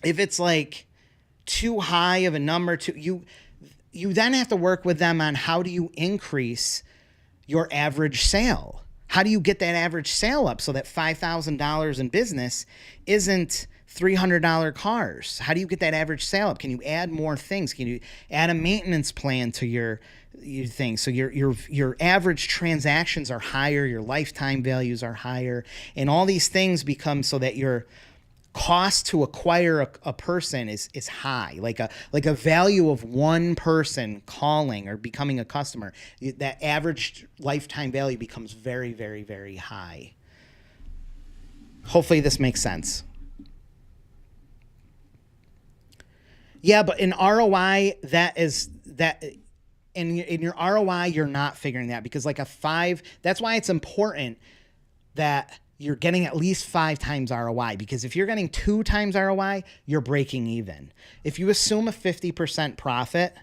if it's like too high of a number, you then have to work with them on how do you increase your average sale? How do you get that average sale up so that $5,000 in business isn't $300 cars? How do you get that average sale up? Can you add more things? Can you add a maintenance plan to your thing so your average transactions are higher, your lifetime values are higher, and all these things become so that your cost to acquire a person is high, like a value of one person calling or becoming a customer. That average lifetime value becomes very, very, very high. Hopefully this makes sense. Yeah, but in ROI, in your ROI, you're not figuring that, because like a 5, that's why it's important that you're getting at least 5 times ROI, because if you're getting 2 times ROI, you're breaking even. If you assume a 50% profit,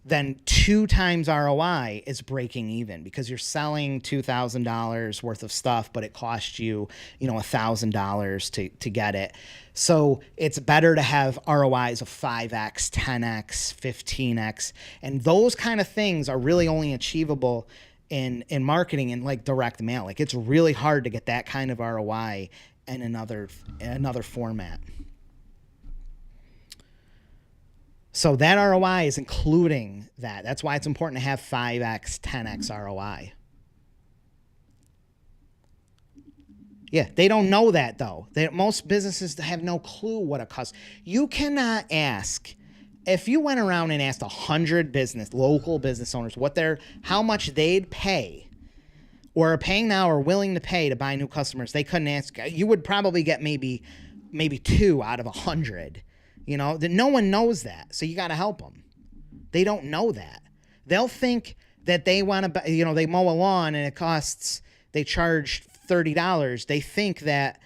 then 2 times ROI is breaking even, because you're selling $2,000 worth of stuff, but it costs you, $1,000 to get it. So it's better to have ROIs of 5x, 10x, 15x. And those kind of things are really only achievable in marketing and like direct mail. Like, it's really hard to get that kind of ROI in another format. So that ROI is including that. That's why it's important to have 5x, 10x ROI. Yeah, they don't know that though. Most businesses have no clue what it costs. You cannot ask, if you went around and asked 100 local business owners how much they'd pay or are paying now or willing to pay to buy new customers, they couldn't ask. You would probably get maybe 2 out of 100. That no one knows that. So you got to help them. They don't know that. They'll think that they want to, they mow a lawn and they charge $30. They think that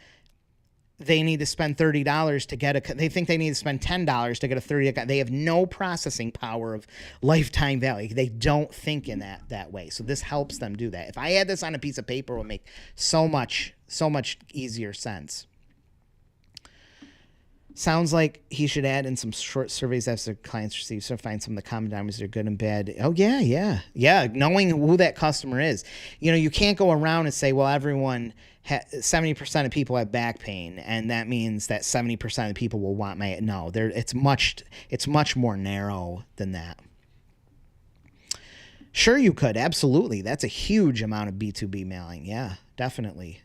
they need to spend $30 to get they think they need to spend $10 to get a 30. They have no processing power of lifetime value. They don't think in that way. So this helps them do that. If I had this on a piece of paper, it would make so much easier sense. Sounds like he should add in some short surveys after clients receive, so find some of the common denominators that are good and bad. Oh, yeah. Knowing who that customer is. You can't go around and say, well, 70% of people have back pain, and that means that 70% of people will want my... No, it's much more narrow than that. Sure, you could. Absolutely. That's a huge amount of B2B mailing. Yeah, definitely.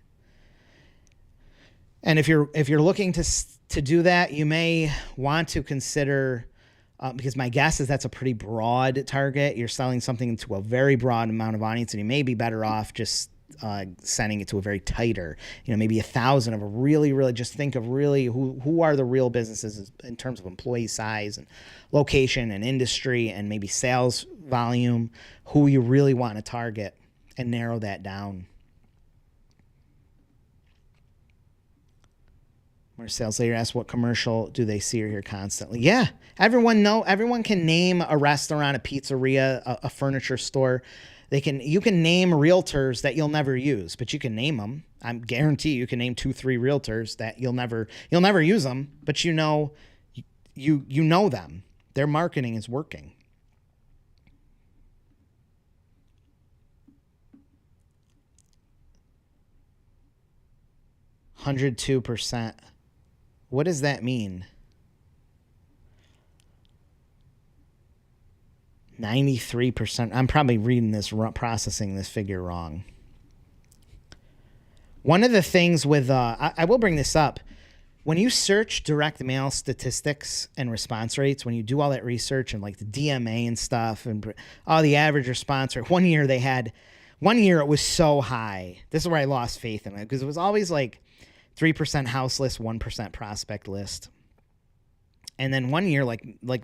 And if you're looking to do that, you may want to consider, because my guess is that's a pretty broad target. You're selling something to a very broad amount of audience, and you may be better off just sending it to a very tighter, maybe 1,000 of a really, really, just think of really who are the real businesses in terms of employee size and location and industry and maybe sales volume, who you really want to target and narrow that down. Where sales later asked, what commercial do they see or hear constantly? Yeah, everyone can name a restaurant, a pizzeria, a furniture store. You can name realtors that you'll never use, but you can name them. I guarantee you can name 2-3 realtors that you'll never use them, but you know them. Their marketing is working. $102%. What does that mean? 93%. I'm probably processing this figure wrong. One of the things with, I will bring this up. When you search direct mail statistics and response rates, when you do all that research and like the DMA and stuff and the average response rate, one year it was so high. This is where I lost faith in it, because it was always like 3% house list, 1% prospect list. And then one year, like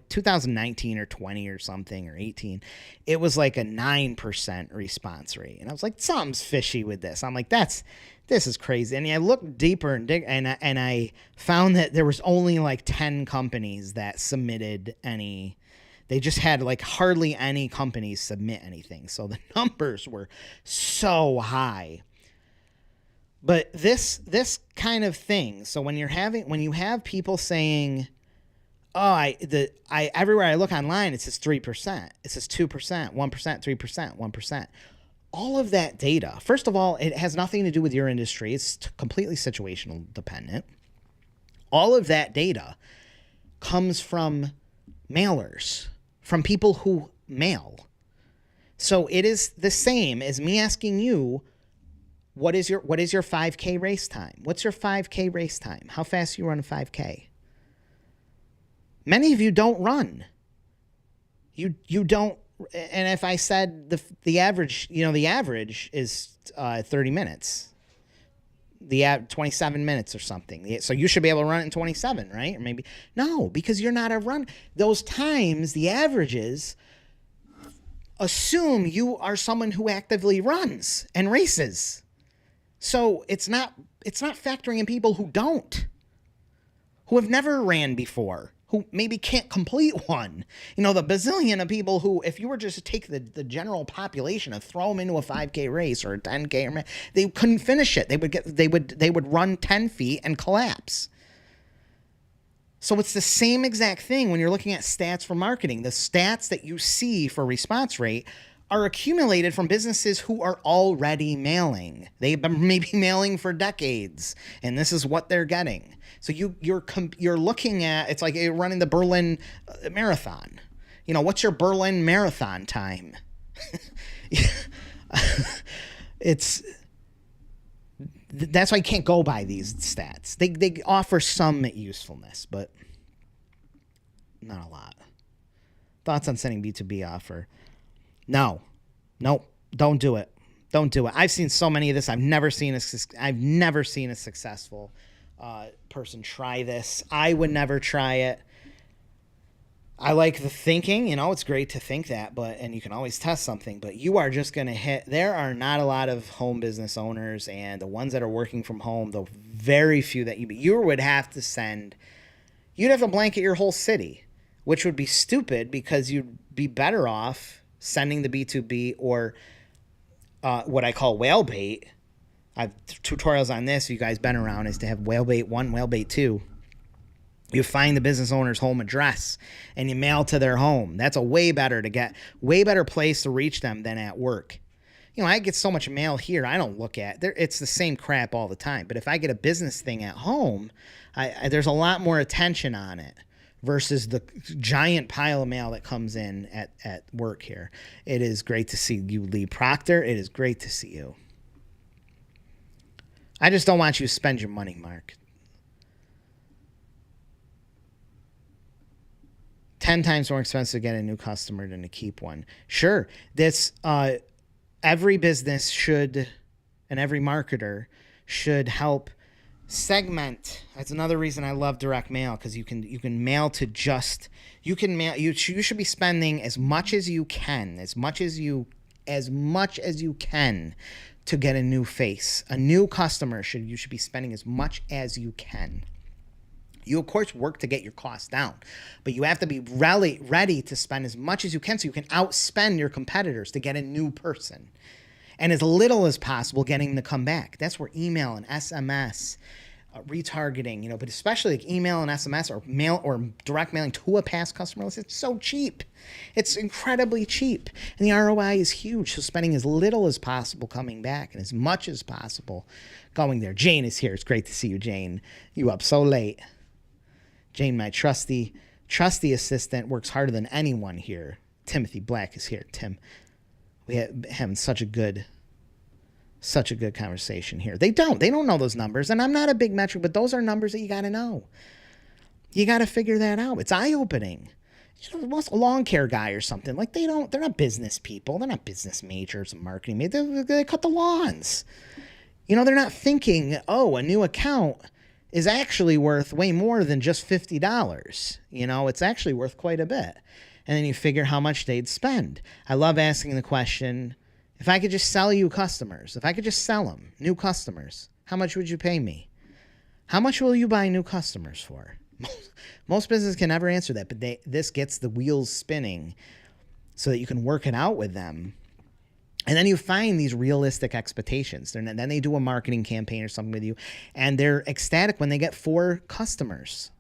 2019 or 20 or something, or 18, it was like a 9% response rate. And I was like, something's fishy with this. I'm like, this is crazy. And I looked deeper and I found that there was only like 10 companies that submitted any. They just had like hardly any companies submit anything. So the numbers were so high. But this kind of thing. So when you have people saying, everywhere I look online, it says 3%, it says 2%, 1%, 3%, 1%. All of that data, first of all, it has nothing to do with your industry. It's completely situational dependent. All of that data comes from mailers, from people who mail. So it is the same as me asking you, what is your 5K race time? What's your 5K race time? How fast you run a 5K? Many of you don't run. You don't. And if I said the average, the average is 30 minutes. The 27 minutes or something. So you should be able to run it in 27, right? Or maybe no, because you're not a run. Those times, the averages, assume you are someone who actively runs and races. So it's not factoring in people who have never ran before, who maybe can't complete one. The bazillion of people who, if you were just to take the general population and throw them into a 5K race or a 10K, they couldn't finish it. They would run 10 feet and collapse. So it's the same exact thing when you're looking at stats for marketing. The stats that you see for response rate are accumulated from businesses who are already mailing. They've been maybe mailing for decades, and this is what they're getting. So you're looking at, it's like you're running the Berlin Marathon. What's your Berlin Marathon time? That's why you can't go by these stats. They offer some usefulness, but not a lot. Thoughts on sending B2B offer? No, don't do it. Don't do it. I've seen so many of this. I've never seen a successful person try this. I would never try it. I like the thinking, it's great to think that, and you can always test something, but you are just going to hit. There are not a lot of home business owners, and the ones that are working from home, the very few that you would have to send, you'd have to blanket your whole city, which would be stupid because you'd be better off sending the B2B or what I call whale bait. I have tutorials on this. If you guys been around, is to have whale bait 1, whale bait 2. You find the business owner's home address and you mail to their home. That's a way better place to reach them than at work. I get so much mail here, I don't look at it. It's the same crap all the time. But if I get a business thing at home, there's a lot more attention on it versus the giant pile of mail that comes in at work here. It is great to see you, Lee Proctor. It is great to see you. I just don't want you to spend your money, Mark. 10 times more expensive to get a new customer than to keep one. Sure, this every business should, and every marketer should help segment. That's another reason I love direct mail, because you can mail to just you should be spending as much as you can to get a new face, a new customer. You should be spending as much as you can. You, of course, work to get your costs down, but you have to be ready to spend as much as you can so you can outspend your competitors to get a new person. And as little as possible getting them to come back. That's where email and SMS, retargeting, but especially like email and SMS or mail or direct mailing to a past customer list, it's so cheap. It's incredibly cheap. And the ROI is huge. So spending as little as possible coming back and as much as possible going there. Jane is here. It's great to see you, Jane. You up so late. Jane, my trusty assistant, works harder than anyone here. Timothy Black is here. Tim, we having such a good conversation here. They don't know those numbers, and I'm not a big metric, but those are numbers that you got to know. You got to figure that out. It's eye-opening. A lawn care guy or something, like they're not business people. They're not business majors and marketing majors. They cut the lawns. They're not thinking, a new account is actually worth way more than just $50. It's actually worth quite a bit. And then you figure how much they'd spend. I love asking the question, if I could just sell you customers, if I could just sell them, new customers, how much would you pay me? How much will you buy new customers for? Most businesses can never answer that, but this gets the wheels spinning so that you can work it out with them. And then you find these realistic expectations. Then they do a marketing campaign or something with you, and they're ecstatic when they get 4 customers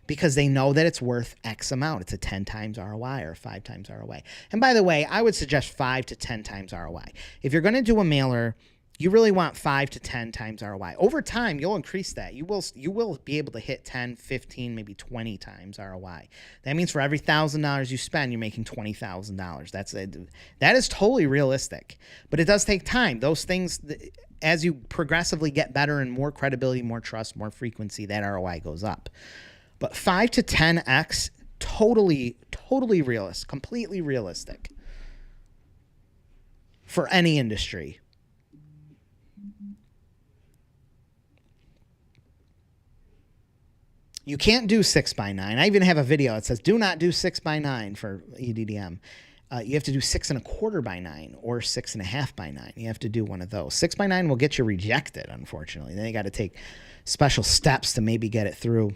because they know that it's worth X amount. It's a 10 times ROI or 5 times ROI. And by the way, I would suggest 5 to 10 times ROI. If you're going to do a mailer, you really want 5 to 10 times ROI. Over time, you'll increase that. You will be able to hit 10, 15, maybe 20 times ROI. That means for every $1,000 you spend, you're making $20,000. That is totally realistic. But it does take time. Those things, as you progressively get better and more credibility, more trust, more frequency, that ROI goes up. But 5 to 10x, totally realistic, completely realistic for any industry. You can't do 6x9. I even have a video that says do not do 6x9 for EDDM. You have to do 6.25x9 or 6.5x9. You have to do one of those. 6x9 will get you rejected, unfortunately. Then you got to take special steps to maybe get it through.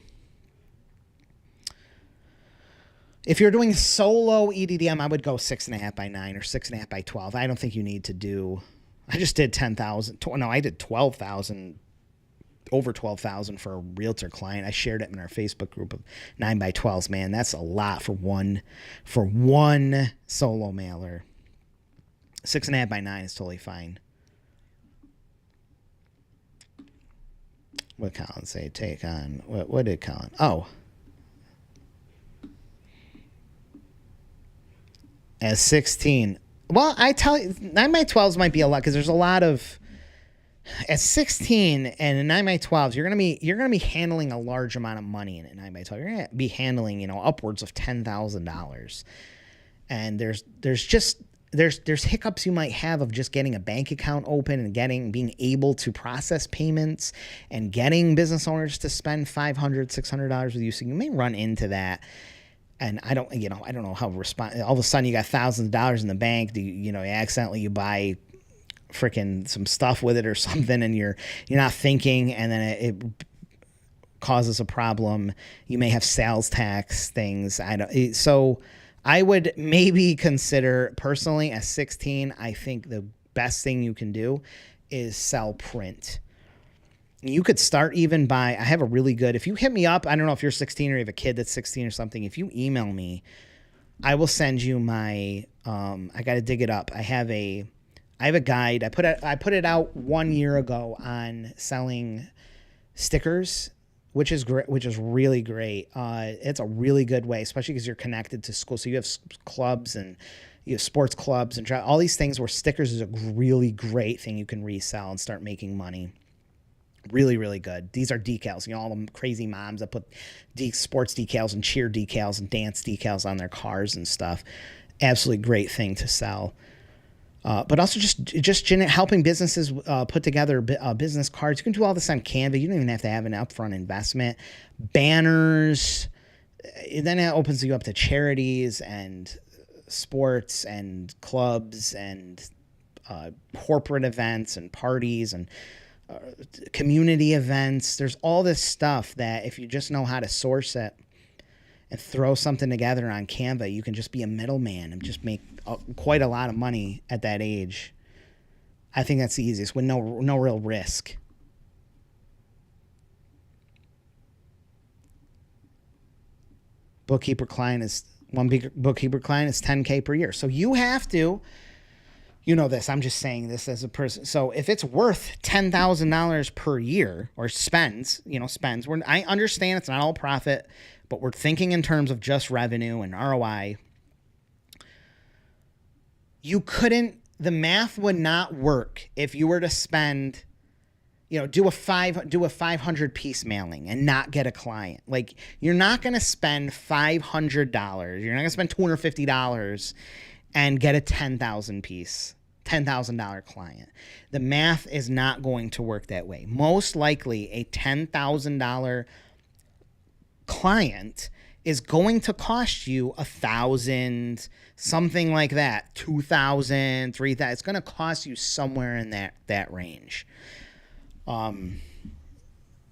If you're doing solo EDDM, I would go 6.5x9 or 6.5x12. I don't think you need to do. I just did 10,000. No, I did 12,000. Over 12,000 for a realtor client. I shared it in our Facebook group of 9x12s. Man, that's a lot for one solo mailer. 6.5x9 is totally fine. What did Colin say? Take on. What did Colin? Oh. As 16. Well, I tell you, 9x12s might be a lot because there's a lot of. At 16 and in 9x12s, you're gonna be handling a large amount of money in a 9x12. You're gonna be handling, upwards of $10,000. And there's just there's hiccups you might have of just getting a bank account open and being able to process payments and getting business owners to spend $500, $600 with you. So you may run into that. And I don't know how all of a sudden you got thousands of dollars in the bank. You buy freaking some stuff with it or something, and you're not thinking, and then it causes a problem. You may have sales tax things. So I would maybe consider, personally, at 16, I think the best thing you can do is sell print. You could start even by, I have a really good, if you hit me up, I don't know if you're 16 or you have a kid that's 16 or something, if you email me, I will send you my, I got to dig it up. I have a guide. I put it out 1 year ago on selling stickers, which is great, which is really great. It's a really good way, especially because you're connected to school. So you have clubs and you have sports clubs and all these things where stickers is a really great thing you can resell and start making money. Really, really good. These are decals. All the crazy moms that put sports decals and cheer decals and dance decals on their cars and stuff. Absolutely great thing to sell. But also just helping businesses put together business cards. You can do all this on Canva. You don't even have to have an upfront investment. Banners. Then it opens you up to charities and sports and clubs and corporate events and parties and community events. There's all this stuff that if you just know how to source it and throw something together on Canva, you can just be a middleman and just make quite a lot of money at that age. I think that's the easiest with no real risk. Bookkeeper client is $10K per year. So you have to, this, I'm just saying this as a person. So if it's worth $10,000 per year or spends, I understand it's not all profit, but we're thinking in terms of just revenue and ROI. The math would not work if you were to spend, do a 500 piece mailing and not get a client. Like, you're not going to spend $500. You're not going to spend $250 and get a $10,000 client. The math is not going to work that way. Most likely a $10,000 client is going to cost you $1,000, something like that, $2,000, $3,000. It's going to cost you somewhere in that range.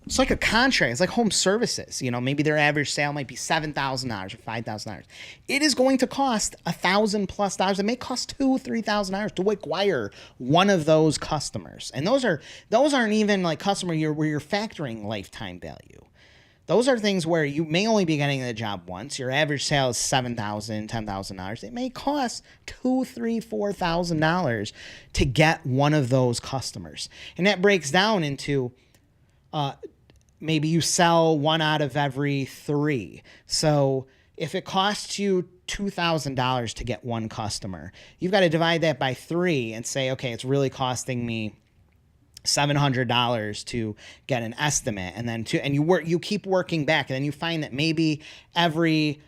It's like a contract. It's like home services. Maybe their average sale might be $7,000 or $5,000. It is going to cost $1,000+. It may cost $2,000, $3,000 to acquire one of those customers. And those aren't even like customer where you're factoring lifetime value. Those are things where you may only be getting the job once. Your average sale is $7,000, $10,000. It may cost $2,000, $3,000, $4,000 to get one of those customers. And that breaks down into maybe you sell one out of every 3. So if it costs you $2,000 to get one customer, you've got to divide that by 3 and say, okay, it's really costing me $700 to get an estimate, and then you keep working back, and then you find that maybe every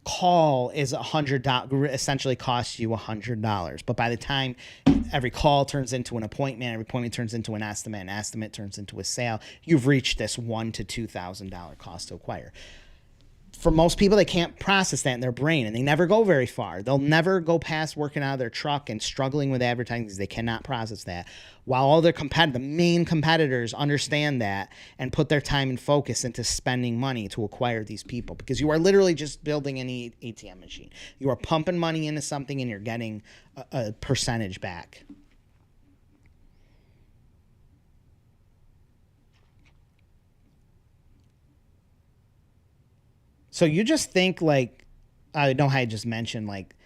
call is $100, essentially costs you $100. But by the time every call turns into an appointment, every appointment turns into an estimate turns into a sale, you've reached this $1,000 to $2,000 cost to acquire. For most people, they can't process that in their brain, and they never go very far. They'll never go past working out of their truck and struggling with advertising because they cannot process that. While all their the main competitors understand that and put their time and focus into spending money to acquire these people, because you are literally just building an ATM machine. You are pumping money into something and you're getting a percentage back. So you just think like, I know how I just mentioned like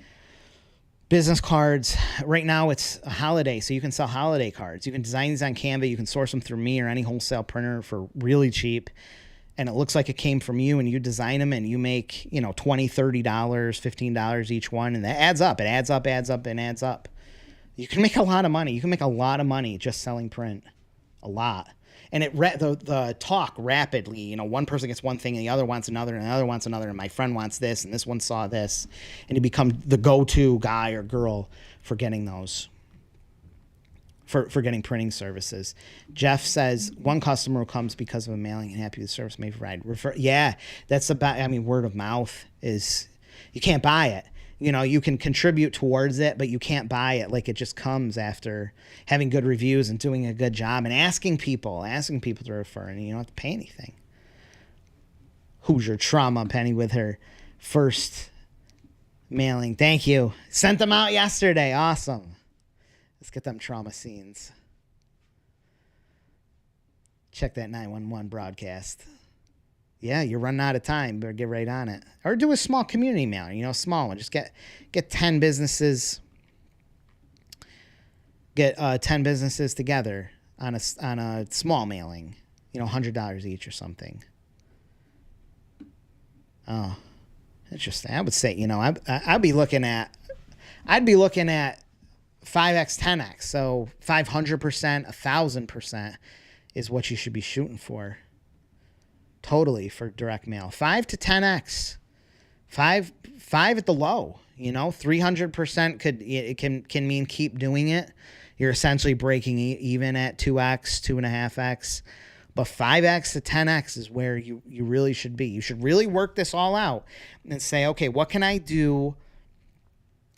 business cards. Right now it's a holiday, so you can sell holiday cards. You can design these on Canva. You can source them through me or any wholesale printer for really cheap. And it looks like it came from you, and you design them and you make, $20, $30, $15 each one. And that adds up. It adds up. You can make a lot of money. You can make a lot of money just selling print. a lot. And the talk rapidly, you know, one person gets one thing and the other wants another and the other wants another, and my friend wants this and this one saw this, and you become the go-to guy or girl for getting those, for getting printing services. Jeff says one customer comes because of a mailing and happy with the service may provide. Yeah, that's about, I mean, word of mouth is, you can't buy it. You know, you can contribute towards it, but you can't buy it. Like, it just comes after having good reviews and doing a good job and asking people to refer, and you don't have to pay anything. Hoosier Trauma Penny with her first mailing. Thank you. Sent them out yesterday. Awesome. Let's get them trauma scenes. Check that 911 broadcast. Yeah, you're running out of time. Better get right on it. Or do a small community mailer, you know, small one. Just get 10 businesses. Get 10 businesses together on a small mailing. You know, $100 each or something. Oh, interesting. I would say, you know, I'd be looking at 5x, 10x. So 500%, 1,000% is what you should be shooting for. Totally, for direct mail. 5 to 10x. 5 at the low. You know, 300% can mean keep doing it. You're essentially breaking even at 2x, 2.5x. But 5x to 10x is where you really should be. You should really work this all out and say, okay, what can I do?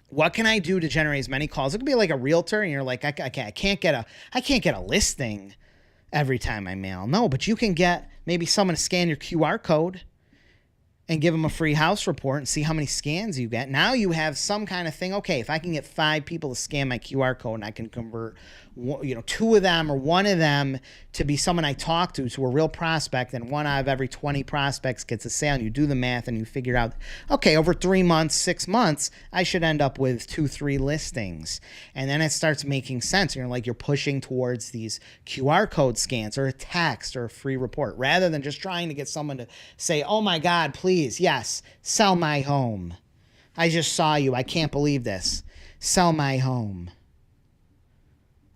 What can I do to generate as many calls? It could be like a realtor, and you're like, I can't get a listing every time I mail. No, but you can get maybe someone to scan your QR code and give them a free house report and see how many scans you get. Now you have some kind of thing. Okay, if I can get 5 people to scan my QR code and I can convert, you know, 2 of them or 1 of them to be someone I talk to a real prospect, and 1 out of every 20 prospects gets a sale, and you do the math and you figure out, okay, over 3 months, 6 months, I should end up with 2-3 listings. And then it starts making sense. You're like, you're pushing towards these QR code scans or a text or a free report, rather than just trying to get someone to say, oh my God, please, yes, sell my home. I just saw you. I can't believe this. Sell my home.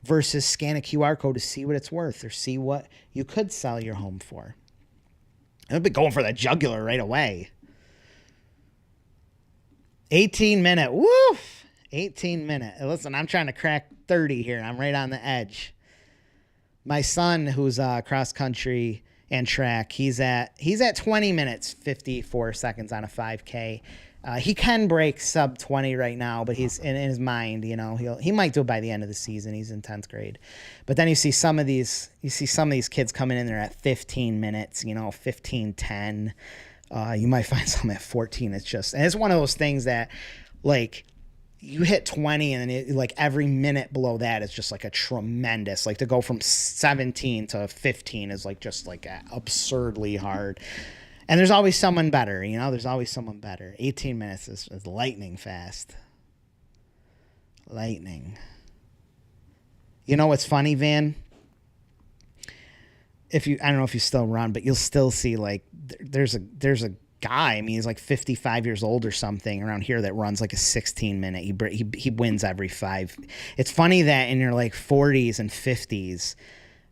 Versus scan a QR code to see what it's worth or see what you could sell your home for. I'd be going for the jugular right away. 18-minute. Woof. 18-minute. Listen, I'm trying to crack 30 here. I'm right on the edge. My son, who's cross country and track, he's at 20 minutes, 54 seconds on a 5K. He can break sub 20 right now, but he's in his mind, you know, he might do it by the end of the season. He's in 10th grade. But then you see some of these kids coming in there at 15 minutes, you know, 15:10. You might find some at 14. It's one of those things that, like, you hit 20 and then like every minute below that is just like a tremendous, like, to go from 17 to 15 is like just like absurdly hard. And there's always someone better, you know, 18 minutes is lightning fast. Lightning. You know what's funny, Van? I don't know if you still run, but you'll still see, like, there's a guy, I mean, he's like 55 years old or something around here that runs like a 16-minute. He wins every 5. It's funny that in your like 40s and 50s,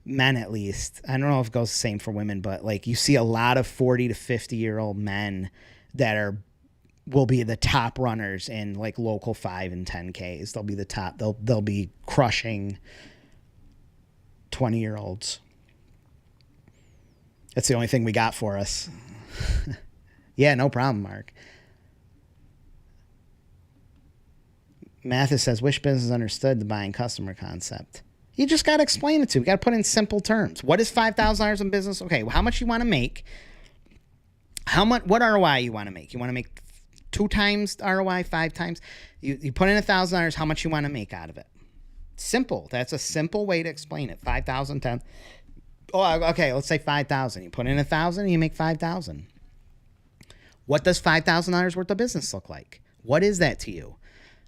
men at least, I don't know if it goes the same for women, but like you see a lot of 40 to 50-year-old men that will be the top runners in like local 5 and 10Ks. They'll be the top. They'll be crushing 20-year-olds. That's the only thing we got for us. Yeah, no problem, Mark. Mathis says, which business understood the buying customer concept? You just got to explain it to. We got to put in simple terms. What is $5,000 in business? Okay, well, how much you want to make? What ROI you want to make? You want to make 2 times ROI, 5 times? You put in $1,000. How much you want to make out of it? Simple. That's a simple way to explain it. 5,000 times. Oh, okay. Let's say 5,000. You put in 1,000, you make 5,000. What does $5,000 worth of business look like? What is that to you?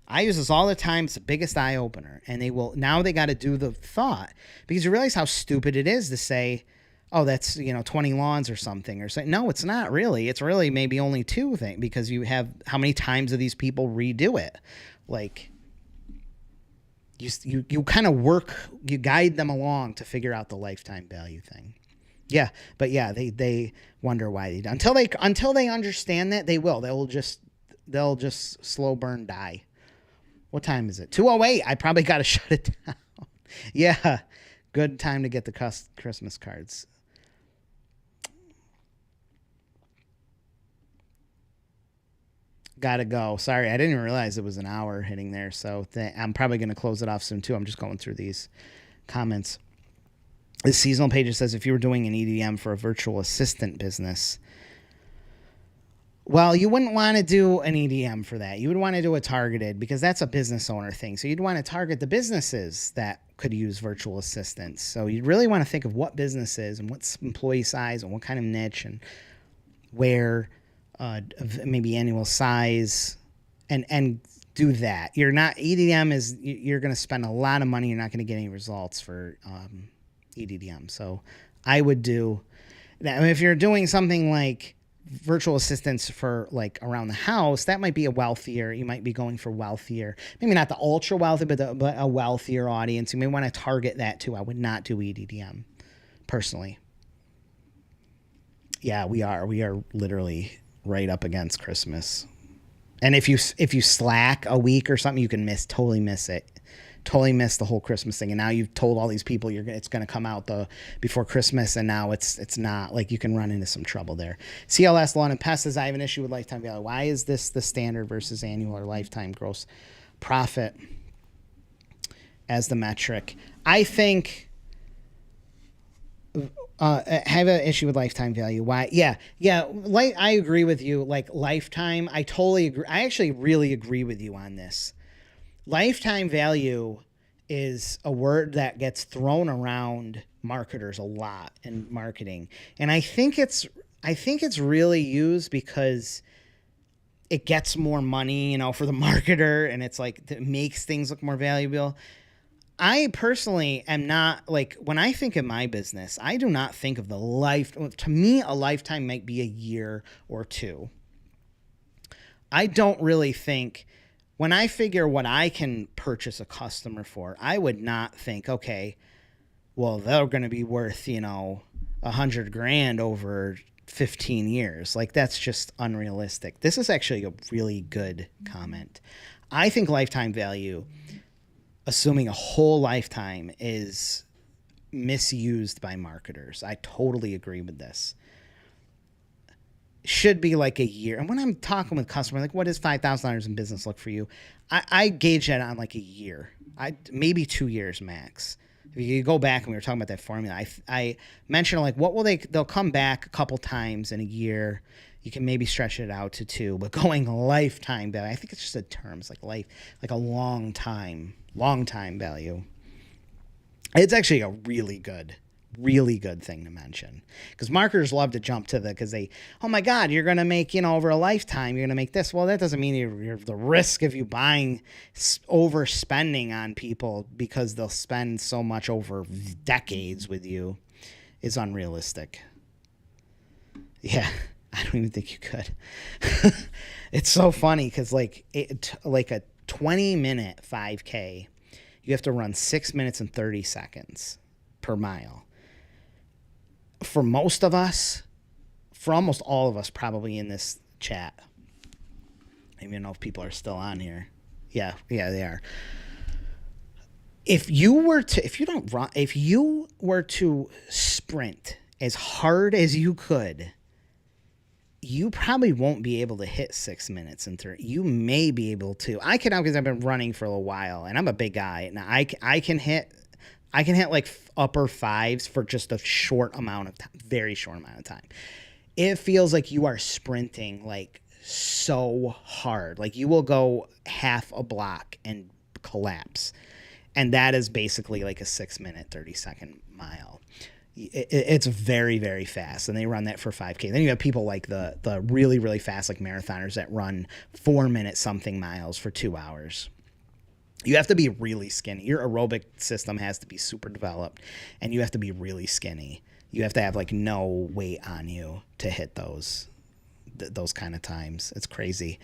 I use this all the time. It's the biggest eye opener. And now they got to do the thought, because you realize how stupid it is to say, oh, that's, 20 lawns or something, or say, no, it's not really. It's really maybe only 2 things, because you have how many times do these people redo it? Like, You kind of you guide them along to figure out the lifetime value thing. Yeah, but yeah, they wonder why they until they understand that they'll just slow burn die. What time is it? 2:08. I probably got to shut it down. Yeah, good time to get the Christmas cards. Gotta go. Sorry, I didn't even realize it was an hour hitting there. So I'm probably going to close it off soon too. I'm just going through these comments. The seasonal page says if you were doing an EDM for a virtual assistant business, well, you wouldn't want to do an EDM for that. You would want to do a targeted because that's a business owner thing. So you'd want to target the businesses that could use virtual assistants. So you'd really want to think of what businesses and what employee size and what kind of niche and where, maybe annual size, and do that. You're not EDM is you're going to spend a lot of money. You're not going to get any results for EDM. So I would do that. If you're doing something like virtual assistants for like around the house, that might be you might be going for wealthier, maybe not the ultra wealthy, but a wealthier audience. You may want to target that too. I would not do EDM personally. Yeah, we are literally right up against Christmas. And if you slack a week or something, you can totally miss it. Totally miss the whole Christmas thing. And now you've told all these people it's going to come out before Christmas, and now it's not. Like, you can run into some trouble there. CLS Lawn and Pest says, I have an issue with lifetime value. Why is this the standard versus annual or lifetime gross profit as the metric? I think have an issue with lifetime value. Why? Yeah. I agree with you. Like, lifetime, I totally agree. I actually really agree with you on this. Lifetime value is a word that gets thrown around marketers a lot in marketing. And I think it's really used because it gets more money, for the marketer, and it's like, it makes things look more valuable. I personally am not, like, when I think of my business, I do not think of to me, a lifetime might be a year or two. I don't really think, when I figure what I can purchase a customer for, I would not think, okay, well, they're going to be worth, $100,000 over 15 years. Like, that's just unrealistic. This is actually a really good comment. I think lifetime value, assuming a whole lifetime, is misused by marketers. I totally agree with this. Should be like a year. And when I'm talking with customers, like, what does $5,000 in business look for you? I gauge that on like a year. Maybe 2 years max. If you go back and we were talking about that formula, I mentioned, like, they'll come back a couple times in a year. You can maybe stretch it out to 2, but going lifetime value, I think it's just a term. It's like a long time value. It's actually a really good thing to mention, because marketers love to jump to because oh my God, you're going to make, over a lifetime, you're going to make this. Well, that doesn't mean you're the risk of you overspending on people because they'll spend so much over decades with you is unrealistic. Yeah. I don't even think you could. It's so funny because like a 20-minute 5K, you have to run 6 minutes and 30 seconds per mile. For most of us, for almost all of us probably in this chat, I don't even know if people are still on here. Yeah, they are. If you were to sprint as hard as you could, you probably won't be able to hit 6 minutes and 30. You may be able to. I can now, because I've been running for a little while and I'm a big guy. Now I can hit like upper fives for just a short amount of time, very short amount of time. It feels like you are sprinting like so hard. Like, you will go half a block and collapse. And that is basically like a 6 minute, 30-second mile. It's very, very fast, and they run that for 5K. Then you have people like the really, really fast, like marathoners, that run 4 minute something miles for 2 hours. You have to be really skinny. Your aerobic system has to be super developed, and you have to be really skinny. You have to have like no weight on you to hit those kind of times. It's crazy.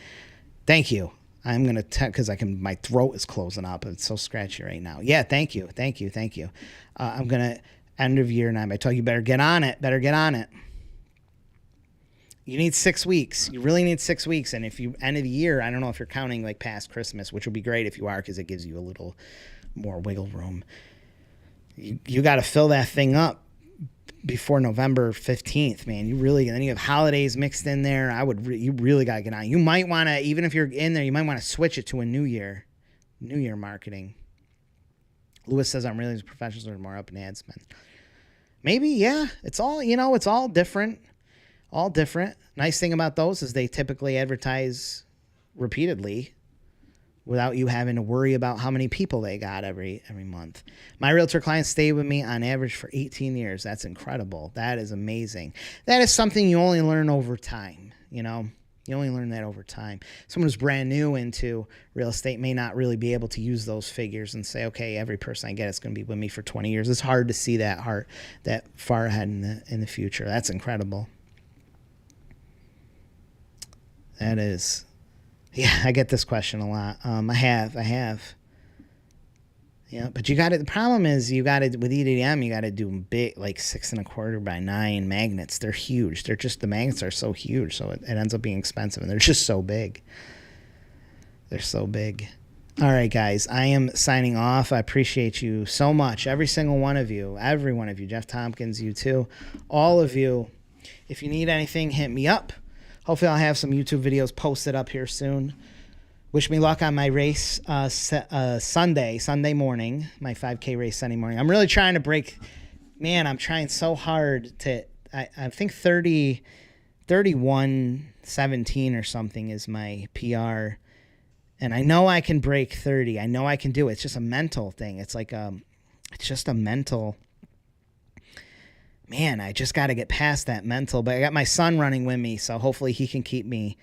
Thank you. I'm going to, because my throat is closing up. It's so scratchy right now. Yeah, thank you. I'm going to, end of year 9. I told you better get on it. You need 6 weeks. You really need 6 weeks. And if you end of the year, I don't know if you're counting like past Christmas, which would be great if you are, because it gives you a little more wiggle room. You got to fill that thing up before November 15th, man. Then you have holidays mixed in there. You really got to get on. You might want to, even if you're in there, you might want to switch it to a New Year marketing. Lewis says I'm really professionals are more up in ad spend. Maybe, yeah. It's all different. All different. Nice thing about those is they typically advertise repeatedly without you having to worry about how many people they got every month. My realtor clients stay with me on average for 18 years. That's incredible. That is amazing. That is something you only learn over time, You only learn that over time. Someone who's brand new into real estate may not really be able to use those figures and say, okay, every person I get is going to be with me for 20 years. It's hard to see that far ahead in the future. That's incredible. That is, yeah, I get this question a lot. I have. Yeah, but the problem is with EDM, you got to do big, like 6.25 by 9 magnets. They're huge. The magnets are so huge. So it ends up being expensive, and they're just so big. They're so big. All right, guys, I am signing off. I appreciate you so much. Every single one of you, every one of you, Jeff Tompkins, you too, all of you. If you need anything, hit me up. Hopefully I'll have some YouTube videos posted up here soon. Wish me luck on my race Sunday morning, my 5K race Sunday morning. I'm really trying to break, man, I'm trying so hard to, I think 31:17 or something is my PR. And I know I can break 30. I know I can do it. It's just a mental thing. It's like, it's just a mental, man, I just got to get past that mental. But I got my son running with me, so hopefully he can keep me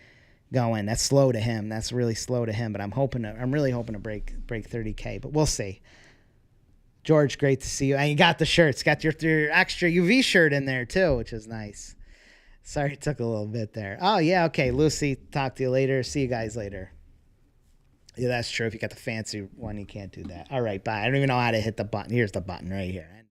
going. That's slow to him. That's really slow to him. But I'm really hoping to break 30K. But we'll see. George, great to see you. And you got the shirts. Got your extra UV shirt in there too, which is nice. Sorry it took a little bit there. Oh yeah, okay. Lucy, talk to you later. See you guys later. Yeah, that's true. If you got the fancy one, you can't do that. All right, bye. I don't even know how to hit the button. Here's the button right here.